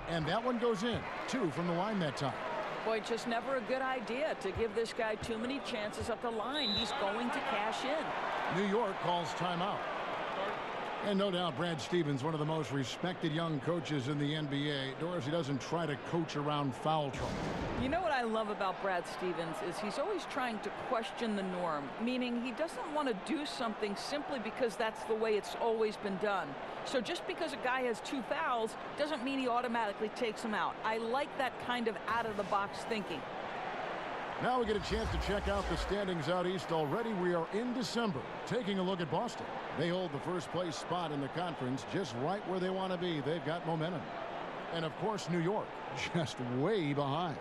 And that one goes in. 2 from the line that time.
Boy, just never a good idea to give this guy too many chances at the line. He's going to cash in.
New York calls timeout. And no doubt Brad Stevens, one of the most respected young coaches in the NBA. Doris, he doesn't try to coach around foul trouble.
You know what I love about Brad Stevens is he's always trying to question the norm, meaning he doesn't want to do something simply because that's the way it's always been done. So just because a guy has 2 fouls doesn't mean he automatically takes them out. I like that kind of out-of-the-box thinking.
Now we get a chance to check out the standings out east. Already we are in December. Taking a look at Boston. They hold the first place spot in the conference, just right where they want to be. They've got momentum. And of course, New York just way behind.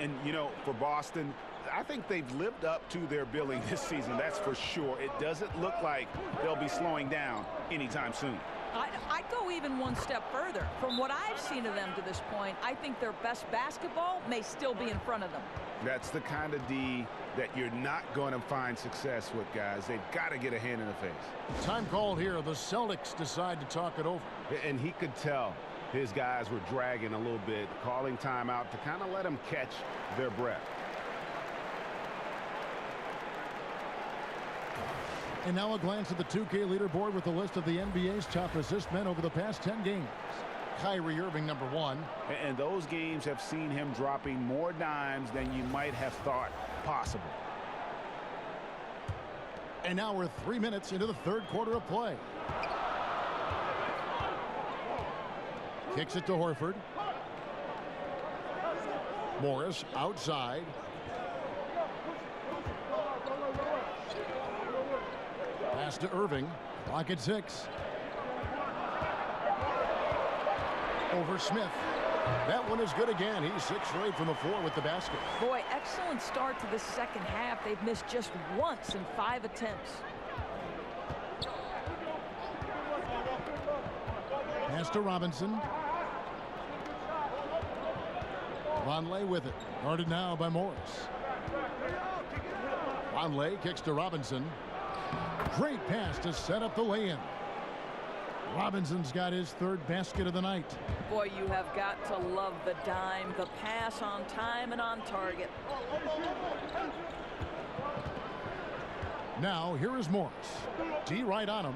And you know, for Boston, I think they've lived up to their billing this season. That's for sure. It doesn't look like they'll be slowing down anytime soon.
I'd go even one step further. From what I've seen of them to this point, I think their best basketball may still be in front of them.
That's the kind of D that you're not going to find success with, guys. They've got to get a hand in the face.
Time called here. The Celtics decide to talk it over.
And he could tell his guys were dragging a little bit, calling timeout to kind of let them catch their breath.
And now a glance at the 2K leaderboard with a list of the NBA's top assist men over the past 10 games. Kyrie Irving, number 1.
And those games have seen him dropping more dimes than you might have thought possible.
And now we're 3 minutes into the third quarter of play. Kicks it to Horford. Morris outside. Pass to Irving. Clock at 6. Over Smith. That one is good again. He's 6 for 8 from the floor with the basket.
Boy, excellent start to the second half. They've missed just once in 5 attempts.
Pass to Robinson. Vonleh with it. Guarded now by Morris. Vonleh kicks to Robinson. Great pass to set up the lay-in. Robinson's got his third basket of the night.
Boy, you have got to love the dime, the pass on time and on target.
Now, here is Morris. D right on him.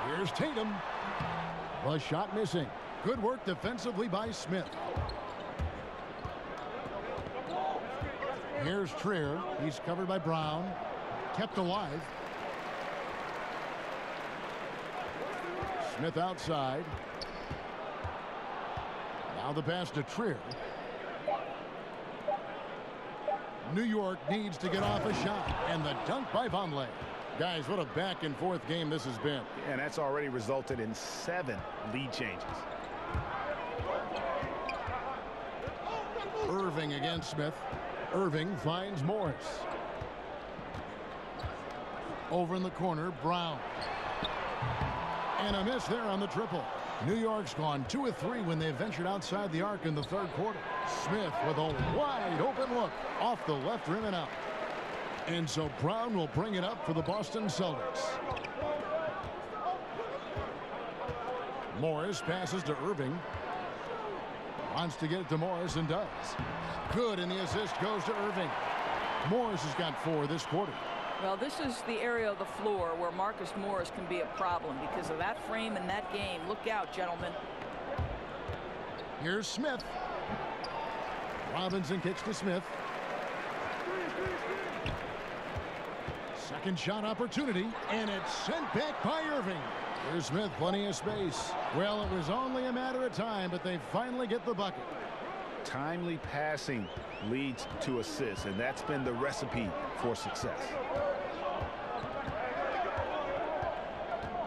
Here's Tatum. The shot missing. Good work defensively by Smith. Here's Trier. He's covered by Brown. Kept alive. Smith outside. Now the pass to Trier. New York needs to get off a shot. And the dunk by Vonleh. Guys, what a back and forth game this has been.
And that's already resulted in 7 lead changes.
Irving against Smith. Irving finds Morris. Over in the corner, Brown. And a miss there on the triple. New York's gone 2 of 3 when they ventured outside the arc in the third quarter. Smith with a wide open look off the left rim and out. And so Brown will bring it up for the Boston Celtics. Morris passes to Irving. Wants to get it to Morris and does. Good, and the assist goes to Irving. Morris has got 4 this quarter.
Well, this is the area of the floor where Marcus Morris can be a problem because of that frame and that game. Look out, gentlemen.
Here's Smith. Robinson kicks to Smith. Second shot opportunity, and it's sent back by Irving. Here's Smith, plenty of space. Well, it was only a matter of time, but they finally get the bucket.
Timely passing leads to assists, and that's been the recipe for success.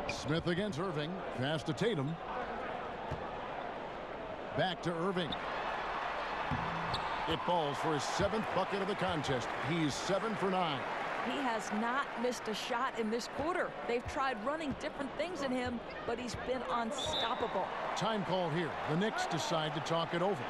Smith against Irving. Pass to Tatum. Back to Irving. It falls for his 7th bucket of the contest. He's 7 for 9.
He has not missed a shot in this quarter. They've tried running different things in him, but he's been unstoppable.
Time called here. The Knicks decide to talk it over.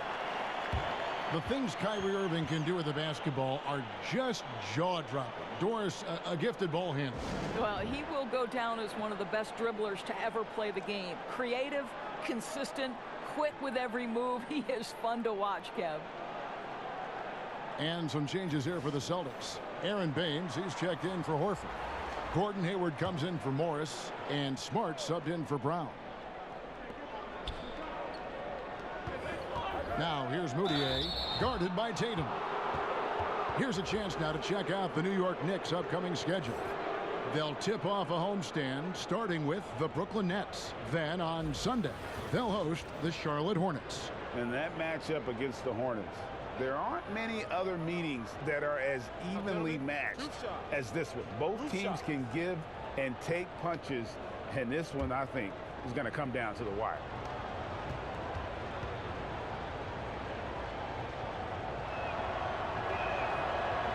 The things Kyrie Irving can do with the basketball are just jaw-dropping. Doris, a gifted ball handler.
Well, he will go down as one of the best dribblers to ever play the game. Creative, consistent, quick with every move. He is fun to watch, Kev.
And some changes here for the Celtics. Aaron Baines, he's checked in for Horford. Gordon Hayward comes in for Morris, and Smart subbed in for Brown. Now here's Moutier, guarded by Tatum. Here's a chance now to check out the New York Knicks' upcoming schedule. They'll tip off a homestand starting with the Brooklyn Nets. Then on Sunday, they'll host the Charlotte Hornets.
And that matchup against the Hornets, there aren't many other meetings that are as evenly matched as this one. Both teams can give and take punches, and this one, I think, is going to come down to the wire.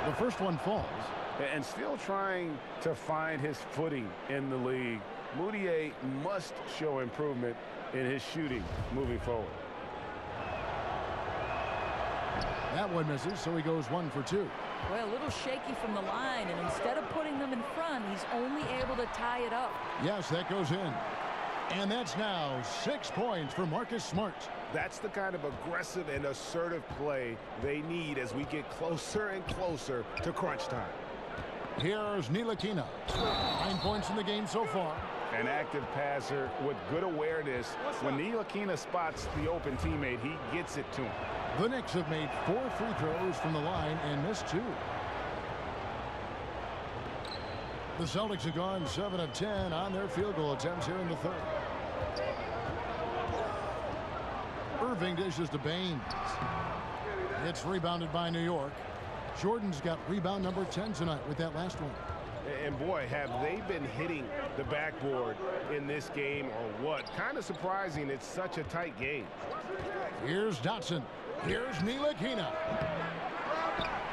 The first one falls.
and still trying to find his footing in the league. Moutier must show improvement in his shooting moving forward.
That one misses, so he goes 1 for 2.
Well, a little shaky from the line, and instead of putting them in front, he's only able to tie it up.
Yes, that goes in. And that's now 6 points for Marcus Smart.
That's the kind of aggressive and assertive play they need as we get closer and closer to crunch time.
Here's Ntilikina. 9 points in the game so far.
An active passer with good awareness. When Ntilikina spots the open teammate, he gets it to him.
The Knicks have made 4 free throws from the line and missed 2. The Celtics have gone 7 of 10 on their field goal attempts here in the third. Irving dishes to Baines. It's rebounded by New York. Jordan's got rebound number 10 tonight with that last one.
And boy, have they been hitting the backboard in this game or what? Kind of surprising it's such a tight game.
Here's Dotson. Here's Ntilikina.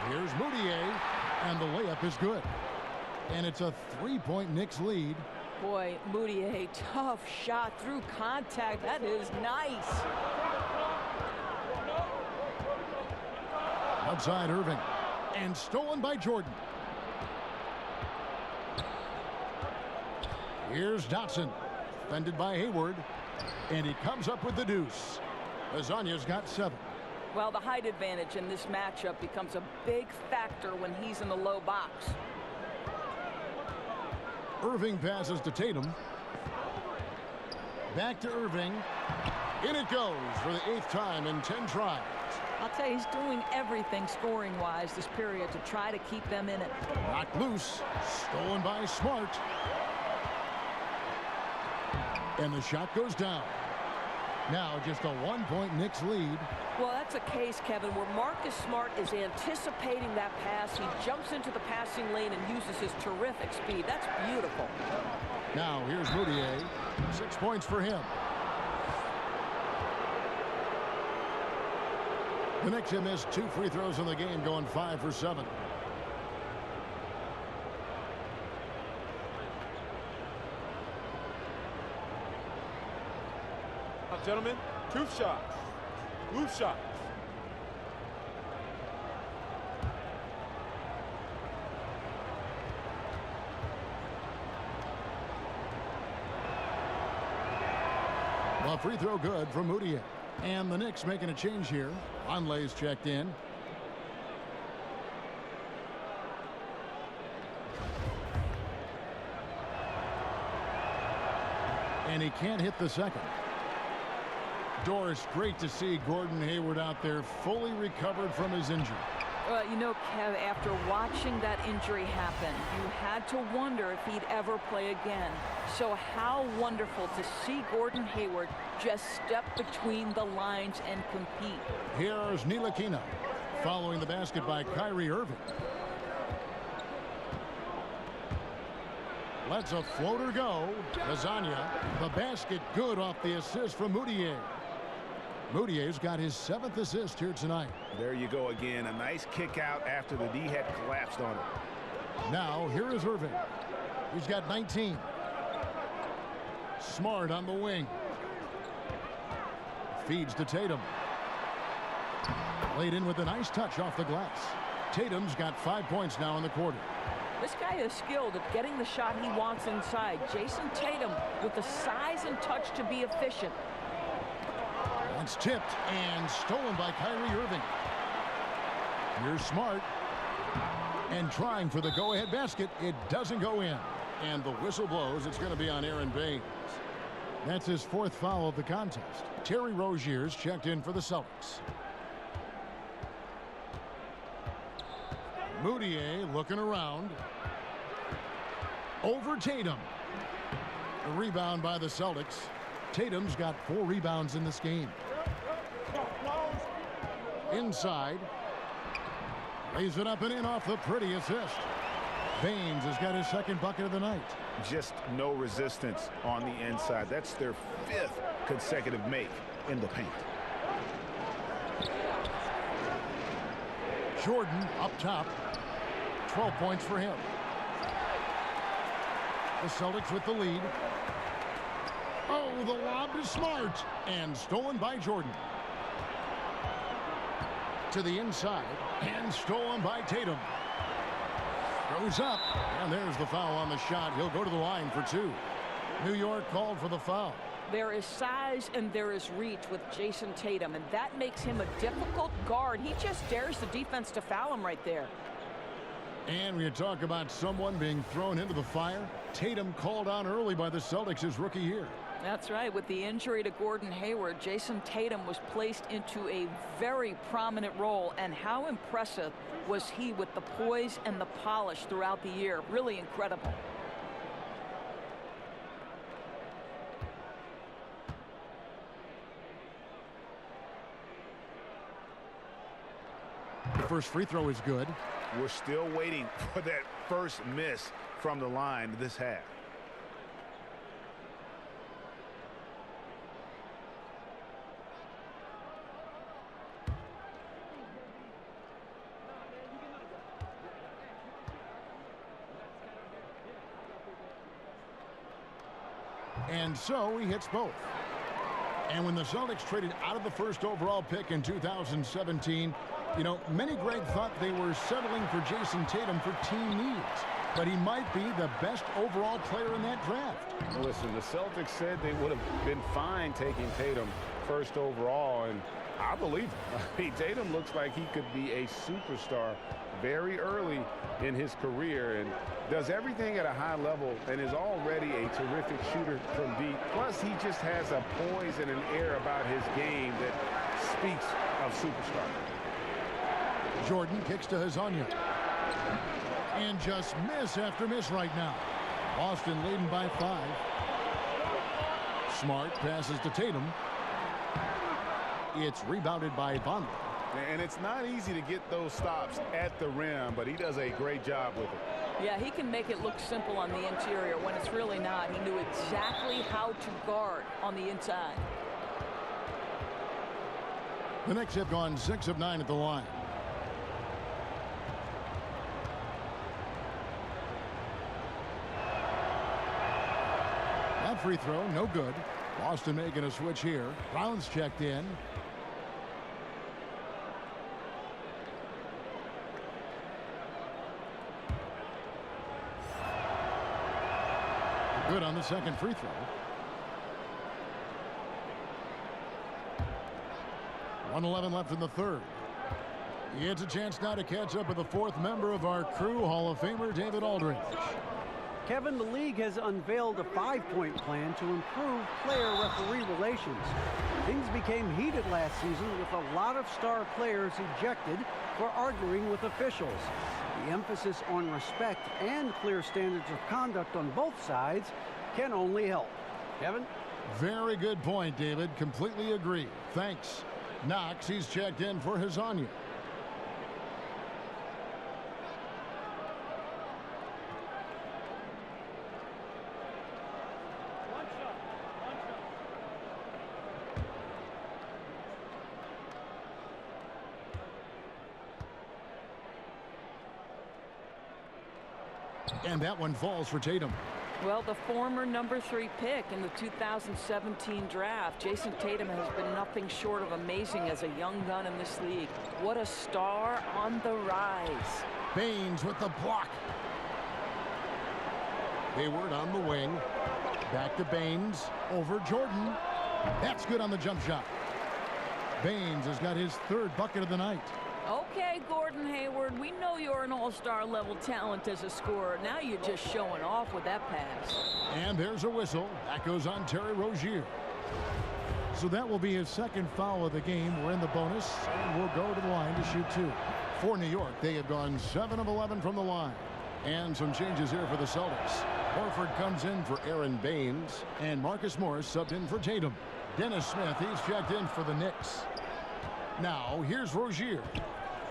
Here's Moutier. And the layup is good. And it's a 3-point Knicks lead.
Boy, Moutier, tough shot through contact. That is nice.
Outside Irving. And stolen by Jordan. Here's Dotson. Defended by Hayward. And he comes up with the deuce. Lasagna's got 7.
Well, the height advantage in this matchup becomes a big factor when he's in the low box.
Irving passes to Tatum. Back to Irving. In it goes for the 8th time in 10 tries.
I'll tell you, he's doing everything scoring-wise this period to try to keep them in it.
Knocked loose. Stolen by Smart. And the shot goes down. Now just a 1-point Knicks lead.
Well, that's a case, Kevin, where Marcus Smart is anticipating that pass. He jumps into the passing lane and uses his terrific speed. That's beautiful.
Now here's Moutier. 6 points for him. The Knicks have missed 2 free throws in the game, going 5 for 7.
Now, gentlemen, 2 shots. Loose shots.
Well, free throw good from Moutier. And the Knicks making a change here. Onlay's checked in. And he can't hit the second. Doris, great to see Gordon Hayward out there fully recovered from his injury.
Well, you know, Kev, after watching that injury happen, you had to wonder if he'd ever play again. So how wonderful to see Gordon Hayward just step between the lines and compete.
Here's Ntilikina, following the basket by Kyrie Irving. Lets a floater go. Lasagna, the basket good off the assist from Moutier. Moutier's got his 7th assist here tonight.
There you go again. A nice kick out after the D had collapsed on him.
Now, here is Irving. He's got 19. Smart on the wing. Feeds to Tatum. Laid in with a nice touch off the glass. Tatum's got 5 points now in the quarter.
This guy is skilled at getting the shot he wants inside. Jason Tatum with the size and touch to be efficient.
It's tipped and stolen by Kyrie Irving. Here's Smart. And trying for the go-ahead basket. It doesn't go in. And the whistle blows. It's going to be on Aaron Baines. That's his 4th foul of the contest. Terry Rozier's checked in for the Celtics. Moutier looking around. Over Tatum. A rebound by the Celtics. Tatum's got 4 rebounds in this game. Inside. Lays it up and in off the pretty assist. Baines has got his 2nd bucket of the night.
Just no resistance on the inside. That's their 5th consecutive make in the paint.
Jordan up top. 12 points for him. The Celtics with the lead. Oh, the lob to Smart. And stolen by Jordan. To the inside. And stolen by Tatum. Goes up. And there's the foul on the shot. He'll go to the line for 2. New York called for the foul.
There is size and there is reach with Jason Tatum, and that makes him a difficult guard. He just dares the defense to foul him right there.
And we talk about someone being thrown into the fire. Tatum called on early by the Celtics his rookie year.
That's right. With the injury to Gordon Hayward, Jason Tatum was placed into a very prominent role. And how impressive was he with the poise and the polish throughout the year? Really incredible.
The first free throw is good.
We're still waiting for that first miss from the line this half.
And so he hits both. And when the Celtics traded out of the first overall pick in 2017, you know, many, Greg, thought they were settling for Jason Tatum for team needs. But he might be the best overall player in that draft.
Listen, the Celtics said they would have been fine taking Tatum first overall, and I believe him. I mean, Tatum looks like he could be a superstar very early in his career and does everything at a high level and is already a terrific shooter from deep. Plus, he just has a poise and an air about his game that speaks of superstar.
Jordan kicks to Hazonia. And just miss after miss right now. Boston leading by 5. Smart passes to Tatum. It's rebounded by Vonleh.
And it's not easy to get those stops at the rim, but he does a great job with it.
Yeah, he can make it look simple on the interior when it's really not. He knew exactly how to guard on the inside.
The Knicks have gone 6 of 9 at the line. That free throw, no good. Boston making a switch here. Brown's checked in. Good on the second free throw. 1:11 left in the third. He gets a chance now to catch up with the fourth member of our crew, Hall of Famer David Aldridge.
Kevin, the league has unveiled a 5-point plan to improve player-referee relations. Things became heated last season with a lot of star players ejected for arguing with officials. The emphasis on respect and clear standards of conduct on both sides can only help. Kevin?
Very good point, David. Completely agree. Thanks. Knox, he's checked in for Hazonia. And that one falls for Tatum.
Well, the former #3 pick in the 2017 draft, Jason Tatum has been nothing short of amazing as a young gun in this league. What a star on the rise.
Baines with the block. Hayward on the wing. Back to Baines. Over Jordan. That's good on the jump shot. Baines has got his 3rd bucket of the night.
Okay, Gordon Hayward, we know you're an all-star level talent as a scorer. Now you're just showing off with that pass.
And there's a whistle. That goes on Terry Rozier. So that will be his 2nd foul of the game. We're in the bonus, and we'll go to the line to shoot 2. For New York, they have gone 7 of 11 from the line. And some changes here for the Celtics. Horford comes in for Aaron Baines, and Marcus Morris subbed in for Tatum. Dennis Smith, he's checked in for the Knicks. Now, here's Rozier.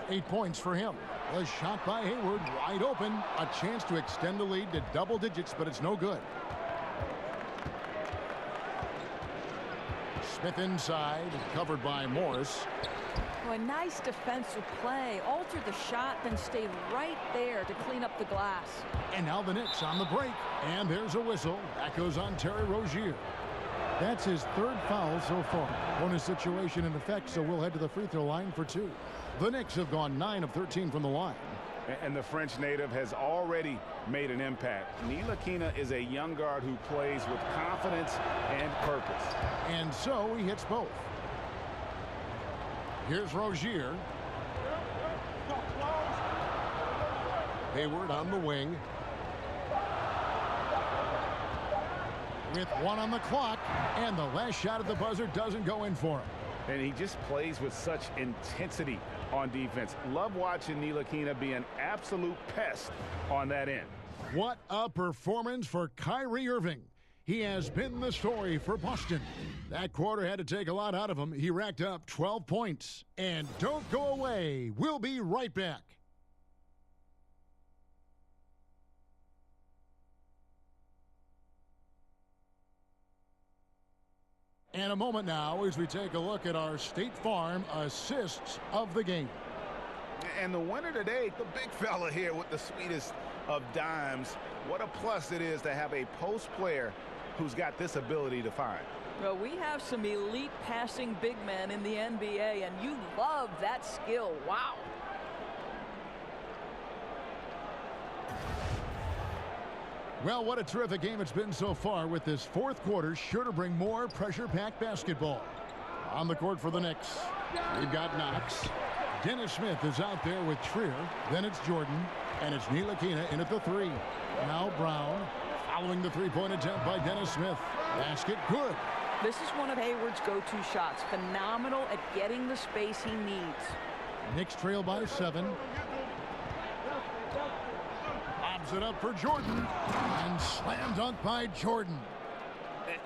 8 points for him. A shot by Hayward, wide open. A chance to extend the lead to double digits, but it's no good. Smith inside, covered by Morris.
Oh, a nice defensive play. Altered the shot, then stayed right there to clean up the glass.
And now the Knicks on the break. And there's a whistle. That goes on Terry Rozier. That's his third foul so far. Bonus situation in effect, so we'll head to the free throw line for 2. The Knicks have gone 9 of 13 from the line.
And the French native has already made an impact. Ntilikina is a young guard who plays with confidence and purpose.
And so he hits both. Here's Rozier. Hayward on the wing. With 1 on the clock, and the last shot at the buzzer doesn't go in for him.
And he just plays with such intensity on defense. Love watching Ntilikina be an absolute pest on that end.
What a performance for Kyrie Irving. He has been the story for Boston. That quarter had to take a lot out of him. He racked up 12 points. And don't go away. We'll be right back. And a moment now as we take a look at our State Farm assists of the game.
And the winner today, the big fella here with the sweetest of dimes. What a plus it is to have a post player who's got this ability to find.
Well, we have some elite passing big men in the NBA, and you love that skill. Wow.
Well, what a terrific game it's been so far, with this fourth quarter sure to bring more pressure-packed basketball. On the court for the Knicks, we've got Knox. Dennis Smith is out there with Trier. Then it's Jordan, and it's Ntilikina in at the 3. Now Brown, following the three-point attempt by Dennis Smith. Basket good.
This is one of Hayward's go-to shots. Phenomenal at getting the space he needs.
Knicks trail by 7. It up for Jordan, and slam dunk by Jordan.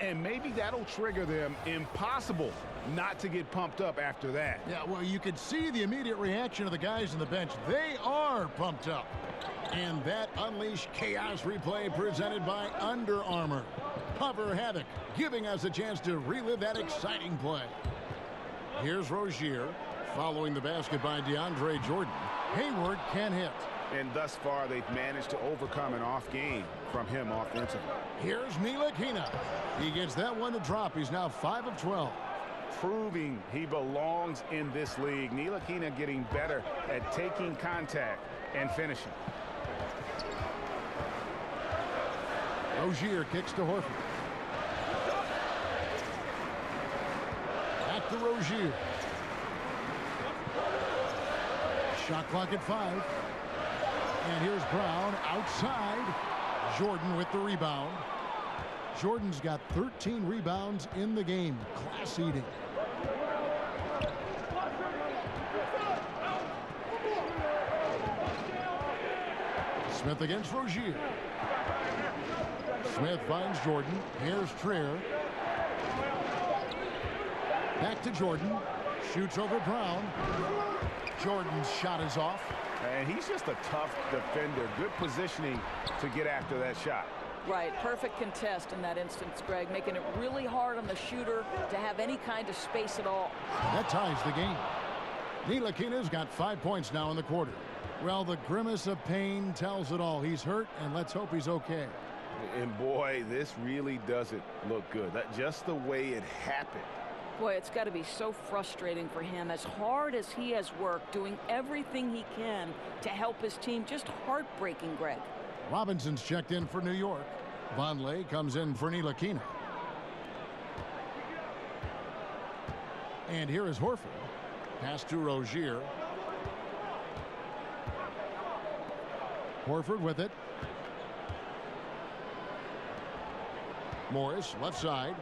And maybe that'll trigger them. Impossible not to get pumped up after that.
Yeah, well, you could see the immediate reaction of the guys on the bench. They are pumped up. And that unleashed chaos replay presented by Under Armour. Cover Havoc, giving us a chance to relive that exciting play. Here's Rozier, following the basket by DeAndre Jordan. Hayward can hit.
And thus far, they've managed to overcome an off game from him offensively.
Here's Ntilikina. He gets that one to drop. He's now 5 of 12.
Proving he belongs in this league. Ntilikina getting better at taking contact and finishing.
Rozier kicks to Horford. Back to Rozier. Shot clock at 5. And here's Brown outside. Jordan with the rebound. Jordan's got 13 rebounds in the game. Class eating. Smith against Rozier. Smith finds Jordan. Here's Trier. Back to Jordan. Shoots over Brown. Jordan's shot is off.
And he's just a tough defender. Good positioning to get after that shot.
Right, perfect contest in that instance, Greg, making it really hard on the shooter to have any kind of space at all.
That ties the game. Ntilikina's got 5 points now in the quarter. Well, the grimace of pain tells it all. He's hurt, and let's hope he's okay.
And boy, this really doesn't look good. That's just the way it happened.
Boy, it's got to be so frustrating for him. As hard as he has worked, doing everything he can to help his team, just heartbreaking, Greg.
Robinson's checked in for New York. Vonleh comes in for Ntilikina. And here is Horford. Pass to Rozier. Horford with it. Morris, left side.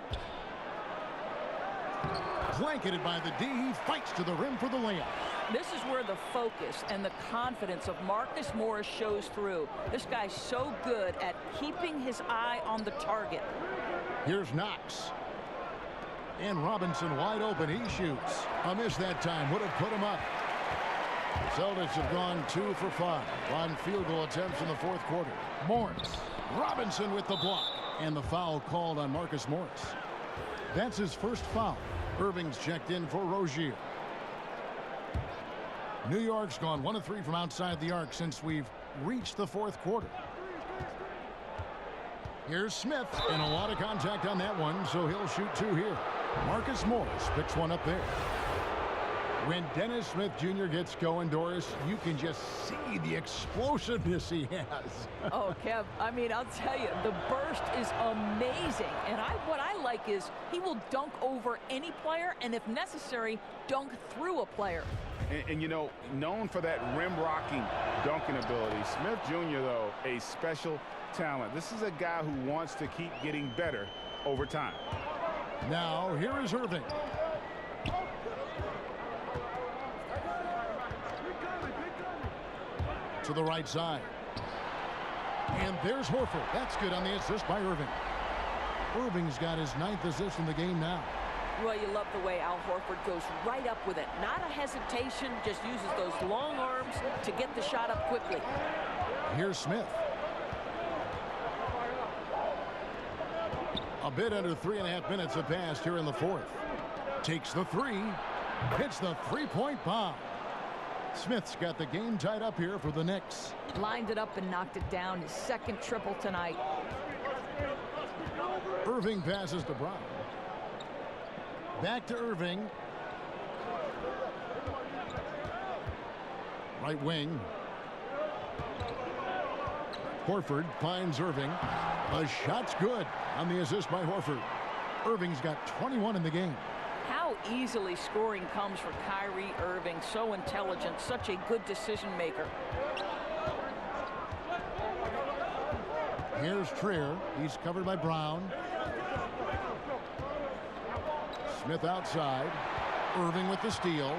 Blanketed by the D. He fights to the rim for the layup.
This is where the focus and the confidence of Marcus Morris shows through. This guy's so good at keeping his eye on the target.
Here's Knox. And Robinson wide open. He shoots. A miss that time. Would have put him up. Celtics have gone 2 for 5 on field goal attempts in the fourth quarter. Morris. Robinson with the block. And the foul called on Marcus Morris. That's his first foul. Irving's checked in for Rozier. New York's gone 1 of 3 from outside the arc since we've reached the fourth quarter. Here's Smith, and a lot of contact on that one, so he'll shoot 2 here. Marcus Morris picks one up there. When Dennis Smith Jr. gets going, Doris, you can just see the explosiveness he has.
Oh, Kev, I mean, I'll tell you, the burst is amazing. And what I like is he will dunk over any player, and if necessary, dunk through a player.
And you know, known for that rim-rocking dunking ability, Smith Jr., though, a special talent. This is a guy who wants to keep getting better over time.
Now, here is Irving. To the right side. And there's Horford. That's good on the assist by Irving. Irving's got his 9th assist in the game now.
Well, you love the way Al Horford goes right up with it. Not a hesitation, just uses those long arms to get the shot up quickly.
Here's Smith. A bit under 3.5 minutes have passed here in the fourth. Takes the 3. Hits the three-point bomb. Smith's got the game tied up here for the Knicks.
Lined it up and knocked it down. His 2nd triple tonight.
Irving passes to Brown. Back to Irving. Right wing. Horford finds Irving. A shot's good on the assist by Horford. Irving's got 21 in the game.
How easily scoring comes for Kyrie Irving. So intelligent, such a good decision maker.
Here's Trier. He's covered by Brown. Smith outside. Irving with the steal.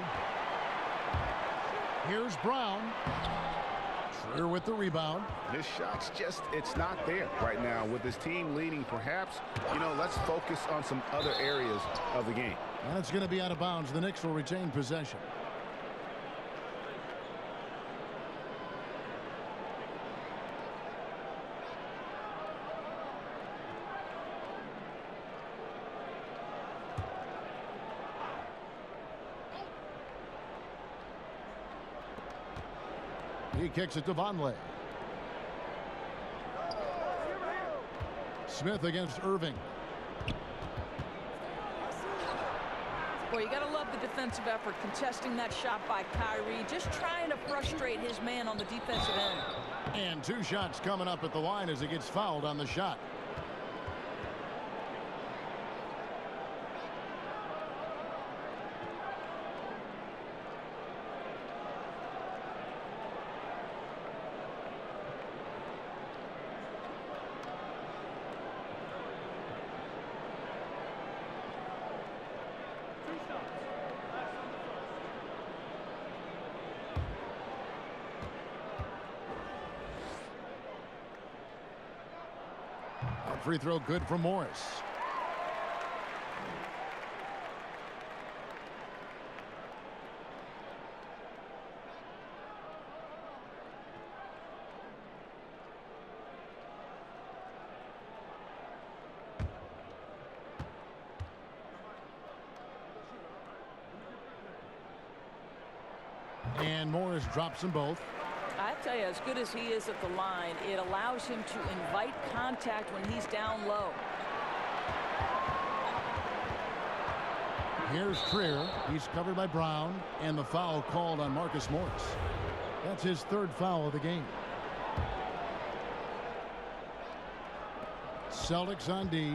Here's Brown. Trier with the rebound.
This shot's just, it's not there right now. With his team leading, perhaps, you know, let's focus on some other areas of the game.
And it's going to be out of bounds. The Knicks will retain possession. He kicks it to Vonleh. Smith against Irving.
Well, you got to love the defensive effort, contesting that shot by Kyrie, just trying to frustrate his man on the defensive end.
And 2 shots coming up at the line as he gets fouled on the shot. Free throw good for Morris. And Morris drops them both.
I tell you, as good as he is at the line, it allows him to invite contact when he's down low.
Here's Trier. He's covered by Brown, and the foul called on Marcus Morris. That's his 3rd foul of the game. Celtics on D.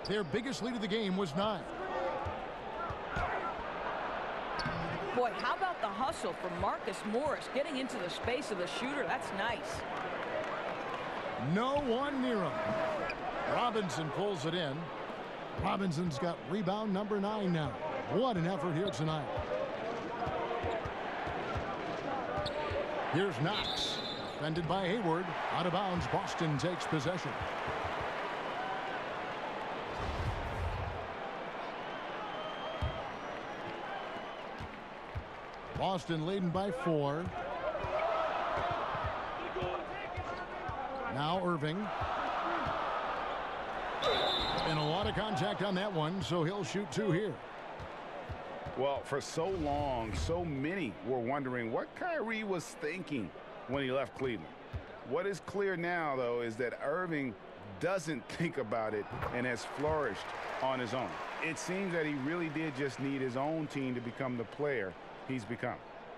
Their biggest lead of the game was 9.
Boy, how about the hustle from Marcus Morris getting into the space of the shooter? That's nice.
No one near him. Robinson pulls it in. Robinson's got rebound number 9 now. What an effort here tonight. Here's Knox. Defended by Hayward. Out of bounds. Boston takes possession. Boston leading by 4. Now Irving. And a lot of contact on that one, so he'll shoot 2 here.
Well, for so long, so many were wondering what Kyrie was thinking when he left Cleveland. What is clear now, though, is that Irving doesn't think about it and has flourished on his own. It seems that he really did just need his own team to become the player he's become.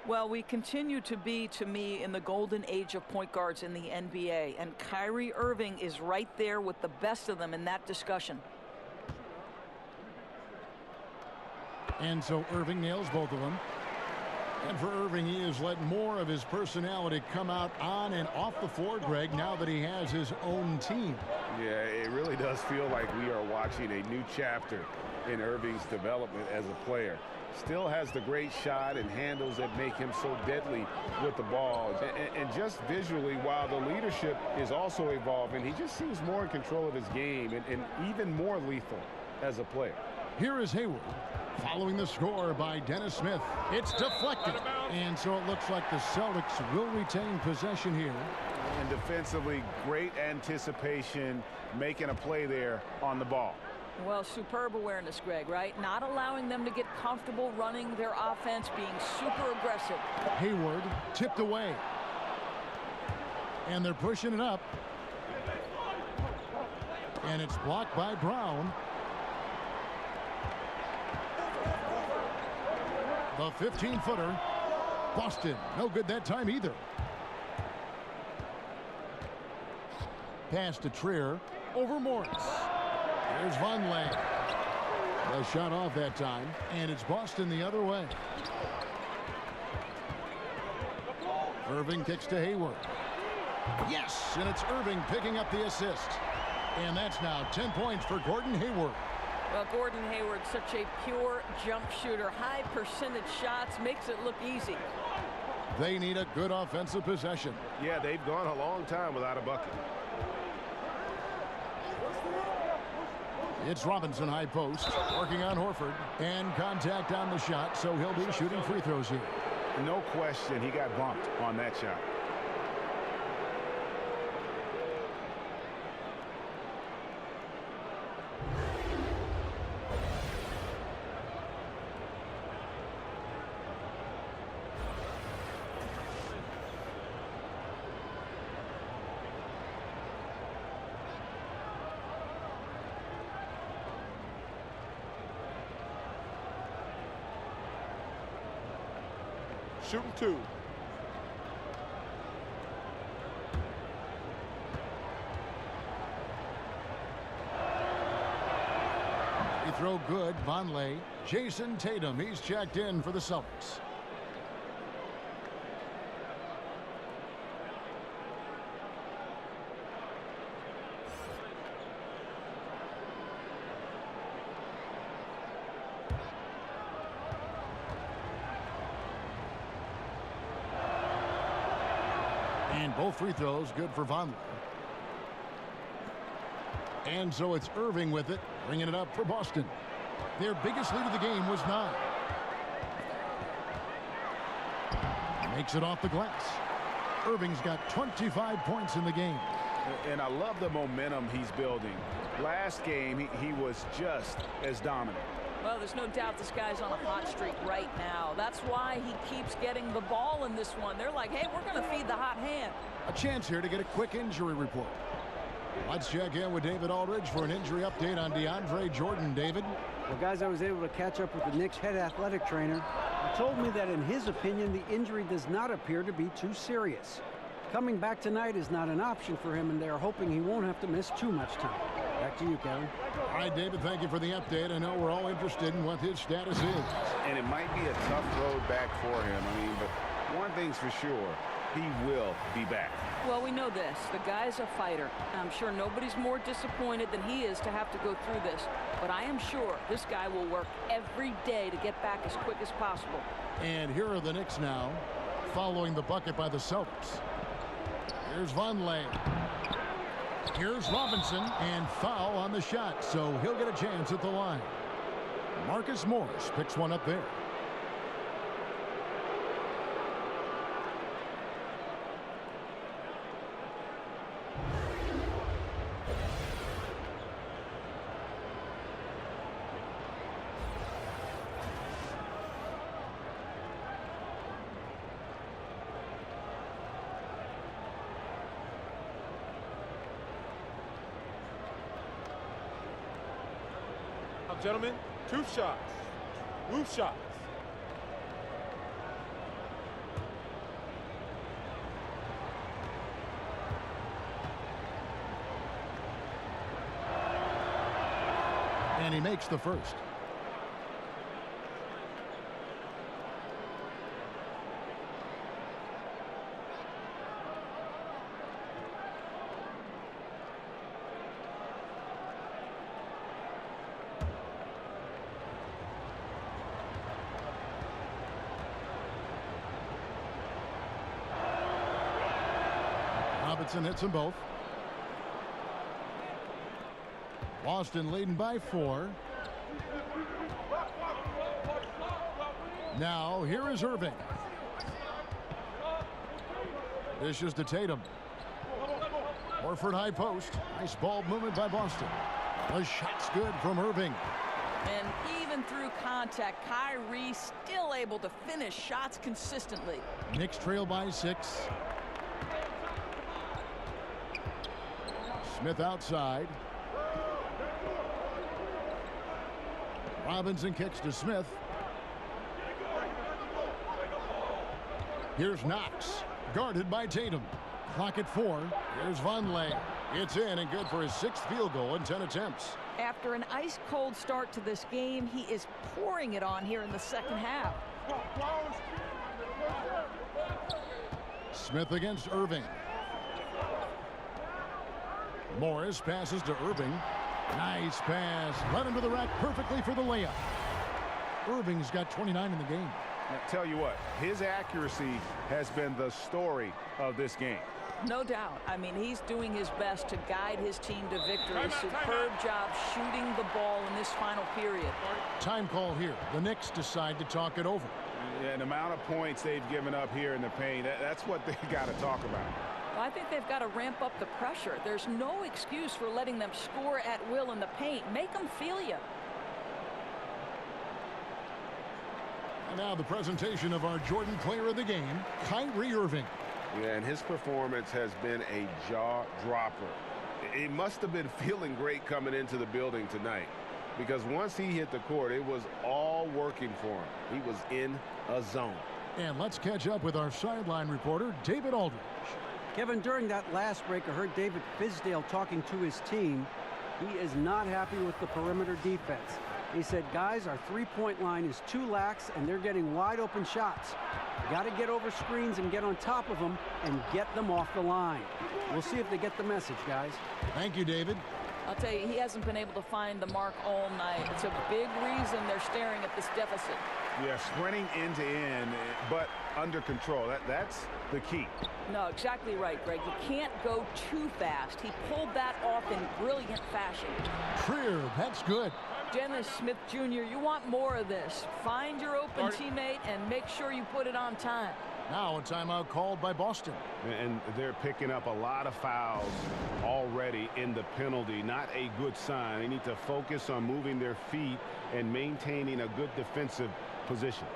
Well, we continue to be, to me, in the golden age of point guards in the NBA, and Kyrie Irving is right there with the best of them in that discussion.
And so Irving nails both of them. And for Irving, he has let more of his personality come out on and off the floor, Greg, now that he has his own team.
Yeah, it really does feel like we are watching a new chapter in Irving's development as a player. Still has the great shot and handles that make him so deadly with the ball. And just visually, while the leadership is also evolving, he just seems more in control of his game and even more lethal as a player.
Here is Hayward. Following the score by Dennis Smith. It's deflected. And so it looks like the Celtics will retain possession here.
And defensively, great anticipation, making a play there on the ball.
Well, superb awareness, Greg, right? Not allowing them to get comfortable running their offense, being super aggressive.
Hayward tipped away. And they're pushing it up. And it's blocked by Brown. The 15-footer. Boston, no good that time either. Pass to Trier. Over Morris. There's Vonleh. The shot off that time. And it's Boston the other way. Irving kicks to Hayward. Yes, and it's Irving picking up the assist. And that's now 10 points for Gordon Hayward.
Well, Gordon Hayward, such a pure jump shooter. High percentage shots, makes it look easy.
They need a good offensive possession.
Yeah, they've gone a long time without a bucket.
It's Robinson high post, working on Horford, and contact on the shot, so he'll be shooting free throws here.
No question, he got bumped on that shot.
Shooting two.
He throw good. Vonleh. Jason Tatum. He's checked in for the Celtics. And both free throws good for Vonleh. And so it's Irving with it, bringing it up for Boston. Their biggest lead of the game was 9. Makes it off the glass. Irving's got 25 points in the game.
And I love the momentum he's building. Last game, he was just as dominant.
Well, there's no doubt this guy's on a hot streak right now. That's why he keeps getting the ball in this one. They're like, hey, we're going to feed the hot hand.
A chance here to get a quick injury report. Let's check in with David Aldridge for an injury update on DeAndre Jordan. David?
Well, guys, I was able to catch up with the Knicks head athletic trainer. He told me that in his opinion, the injury does not appear to be too serious. Coming back tonight is not an option for him, and they're hoping he won't have to miss too much time. Back to you, Kevin.
All right, David, thank you for the update. I know we're all interested in what his status is.
And it might be a tough road back for him. I mean, but one thing's for sure, he will be back.
Well, we know this. The guy's a fighter. I'm sure nobody's more disappointed than he is to have to go through this. But I am sure this guy will work every day to get back as quick as possible.
And here are the Knicks now, following the bucket by the Celtics. Here's Vonleh. Here's Robinson, and foul on the shot, so he'll get a chance at the line. Marcus Morris picks one up there.
Timeout, gentlemen. 2 shots. Loose shots.
And he makes the first. Robinson hits them both. Boston leading by 4. Now here is Irving. Dishes to Tatum. Horford high post. Nice ball movement by Boston. The shot's good from Irving.
And even through contact, Kyrie still able to finish shots consistently.
Knicks trail by 6. Smith outside. Robinson kicks to Smith. Here's Knox, guarded by Tatum. Clock at 4. Here's Vonleh. It's in and good for his 6th field goal in 10 attempts.
After an ice-cold start to this game, he is pouring it on here in the second half.
Smith against Irving. Morris passes to Irving. Nice pass. Right into the rack perfectly for the layup. Irving's got 29 in the game.
Now, tell you what, his accuracy has been the story of this game.
No doubt. I mean, he's doing his best to guide his team to victory. Superb job shooting the ball in this final period.
Time call here. The Knicks decide to talk it over.
Yeah, and the amount of points they've given up here in the paint, that's what they got to talk about.
Well, I think they've got to ramp up the pressure. There's no excuse for letting them score at will in the paint. Make them feel you.
And now the presentation of our Jordan player of the game, Kyrie Irving.
Yeah, and his performance has been a jaw-dropper. He must have been feeling great coming into the building tonight, because once he hit the court, it was all working for him. He was in a zone.
And let's catch up with our sideline reporter, David Aldridge.
Kevin, during that last break, I heard David Fizdale talking to his team. He is not happy with the perimeter defense. He said, guys, our three-point line is too lax, and they're getting wide-open shots. Got to get over screens and get on top of them and get them off the line. We'll see if they get the message, guys.
Thank you, David.
I'll tell you, he hasn't been able to find the mark all night. It's a big reason they're staring at this deficit.
Yeah, sprinting end-to-end, but under control. That's the key.
No, exactly right, Greg. You can't go too fast. He pulled that off in brilliant fashion.
Trier, that's good.
Dennis Smith Jr., you want more of this. Find your open teammate and make sure you put it on time.
Now a timeout called by Boston.
And they're picking up a lot of fouls already in the penalty. Not a good sign. They need to focus on moving their feet and maintaining a good defensive position.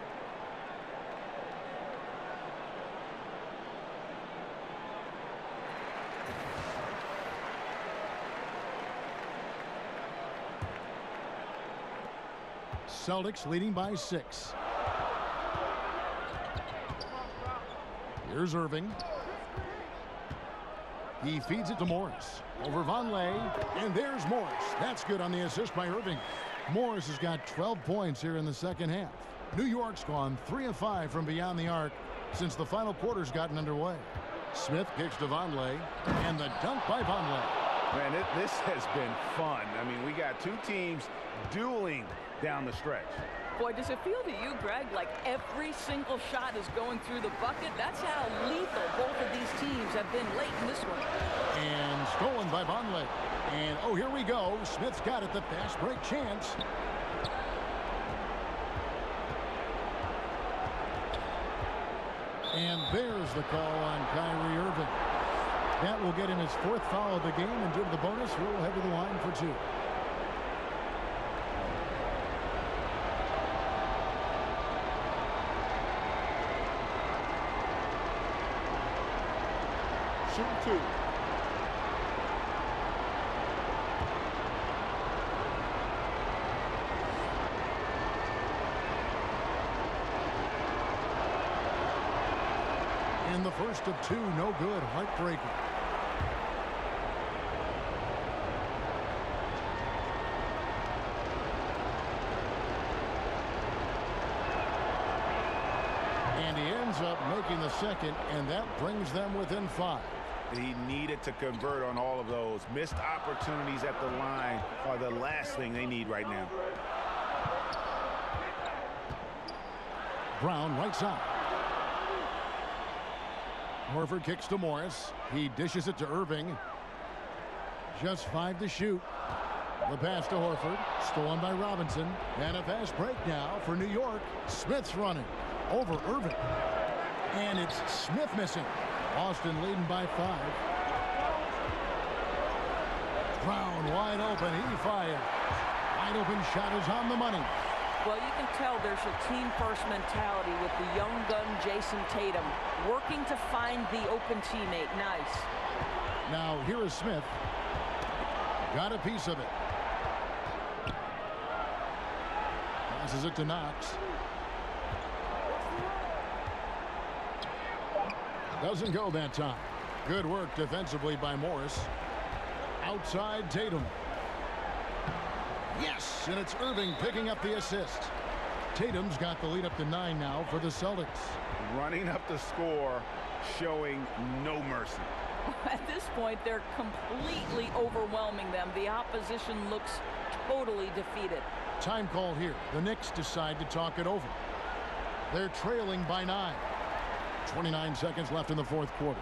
Celtics leading by 6. Here's Irving. He feeds it to Morris. Over Vonleh, and there's Morris. That's good on the assist by Irving. Morris has got 12 points here in the second half. New York's gone 3 of 5 from beyond the arc since the final quarter's gotten underway. Smith kicks to Vonleh, and the dunk by Vonleh.
Man, this has been fun. I mean, we got two teams dueling down the stretch.
Boy, does it feel to you, Greg, like every single shot is going through the bucket? That's how lethal both of these teams have been late in this one.
And stolen by Vonleh. And, oh, here we go. Smith's got it, the fast break chance. And there's the call on Kyrie Irving. That will get him his 4th foul of the game, and due to the bonus, we'll head to the line for 2.
Shoot 2.
And the first of two, no good. Heartbreaker. And he ends up making the second, and that brings them within 5.
He needed to convert on all of those. Missed opportunities at the line are the last thing they need right now.
Brown right side. Horford kicks to Morris. He dishes it to Irving. Just 5 to shoot. The pass to Horford. Stolen by Robinson. And a fast break now for New York. Smith's running over Irving. And it's Smith missing. Boston leading by 5. Brown wide open. He fired. Wide open shot is on the money.
Well, you can tell there's a team-first mentality with the young gun Jason Tatum working to find the open teammate. Nice.
Now here is Smith. Got a piece of it. Passes it to Knox. Doesn't go that time. Good work defensively by Morris. Outside Tatum. Yes, and it's Irving picking up the assist. Tatum's got the lead up to 9 now for the Celtics.
Running up the score, showing no mercy.
At this point, they're completely overwhelming them. The opposition looks totally defeated.
Time call here. The Knicks decide to talk it over. They're trailing by 9. 29 seconds left in the fourth quarter.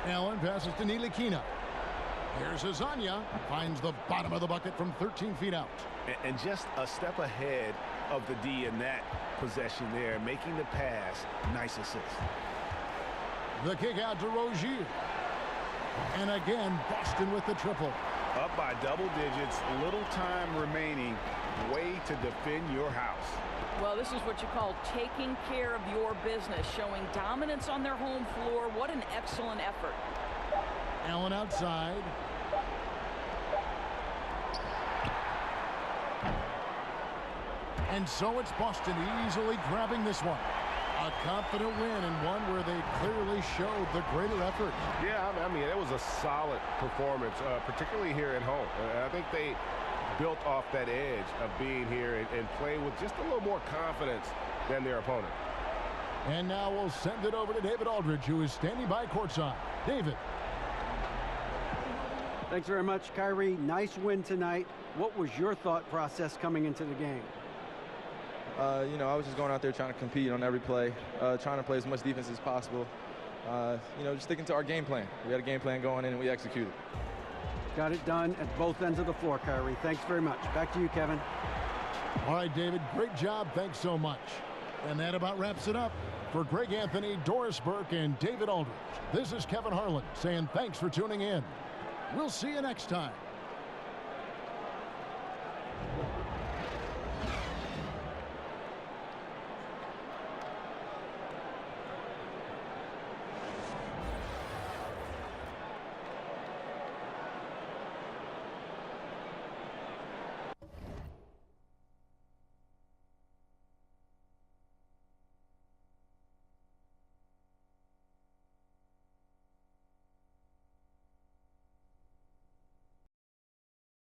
Allen passes to Ntilikina. Here's Azania. Finds the bottom of the bucket from 13 feet out.
And just a step ahead of the D in that possession there, making the pass. Nice assist.
The kick out to Rozier. And again, Boston with the triple.
Up by double digits, little time remaining. Way to defend your house.
Well, this is what you call taking care of your business, showing dominance on their home floor. What an excellent effort.
Allen outside. And so it's Boston easily grabbing this one. A confident win, and one where they clearly showed the greater effort.
Yeah, I mean, it was a solid performance, particularly here at home. I think they built off that edge of being here and play with just a little more confidence than their opponent.
And now we'll send it over to David Aldridge, who is standing by courtside. David.
Thanks very much, Kyrie. Nice win tonight. What was your thought process coming into the game?
You know, I was just going out there trying to compete on every play, trying to play as much defense as possible. You know, just sticking to our game plan. We had a game plan going in, and we executed.
Got it done at both ends of the floor, Kyrie. Thanks very much. Back to you, Kevin.
All right, David, great job. Thanks so much. And that about wraps it up. For Greg Anthony, Doris Burke, and David Aldridge, this is Kevin Harlan saying thanks for tuning in. We'll see you next time.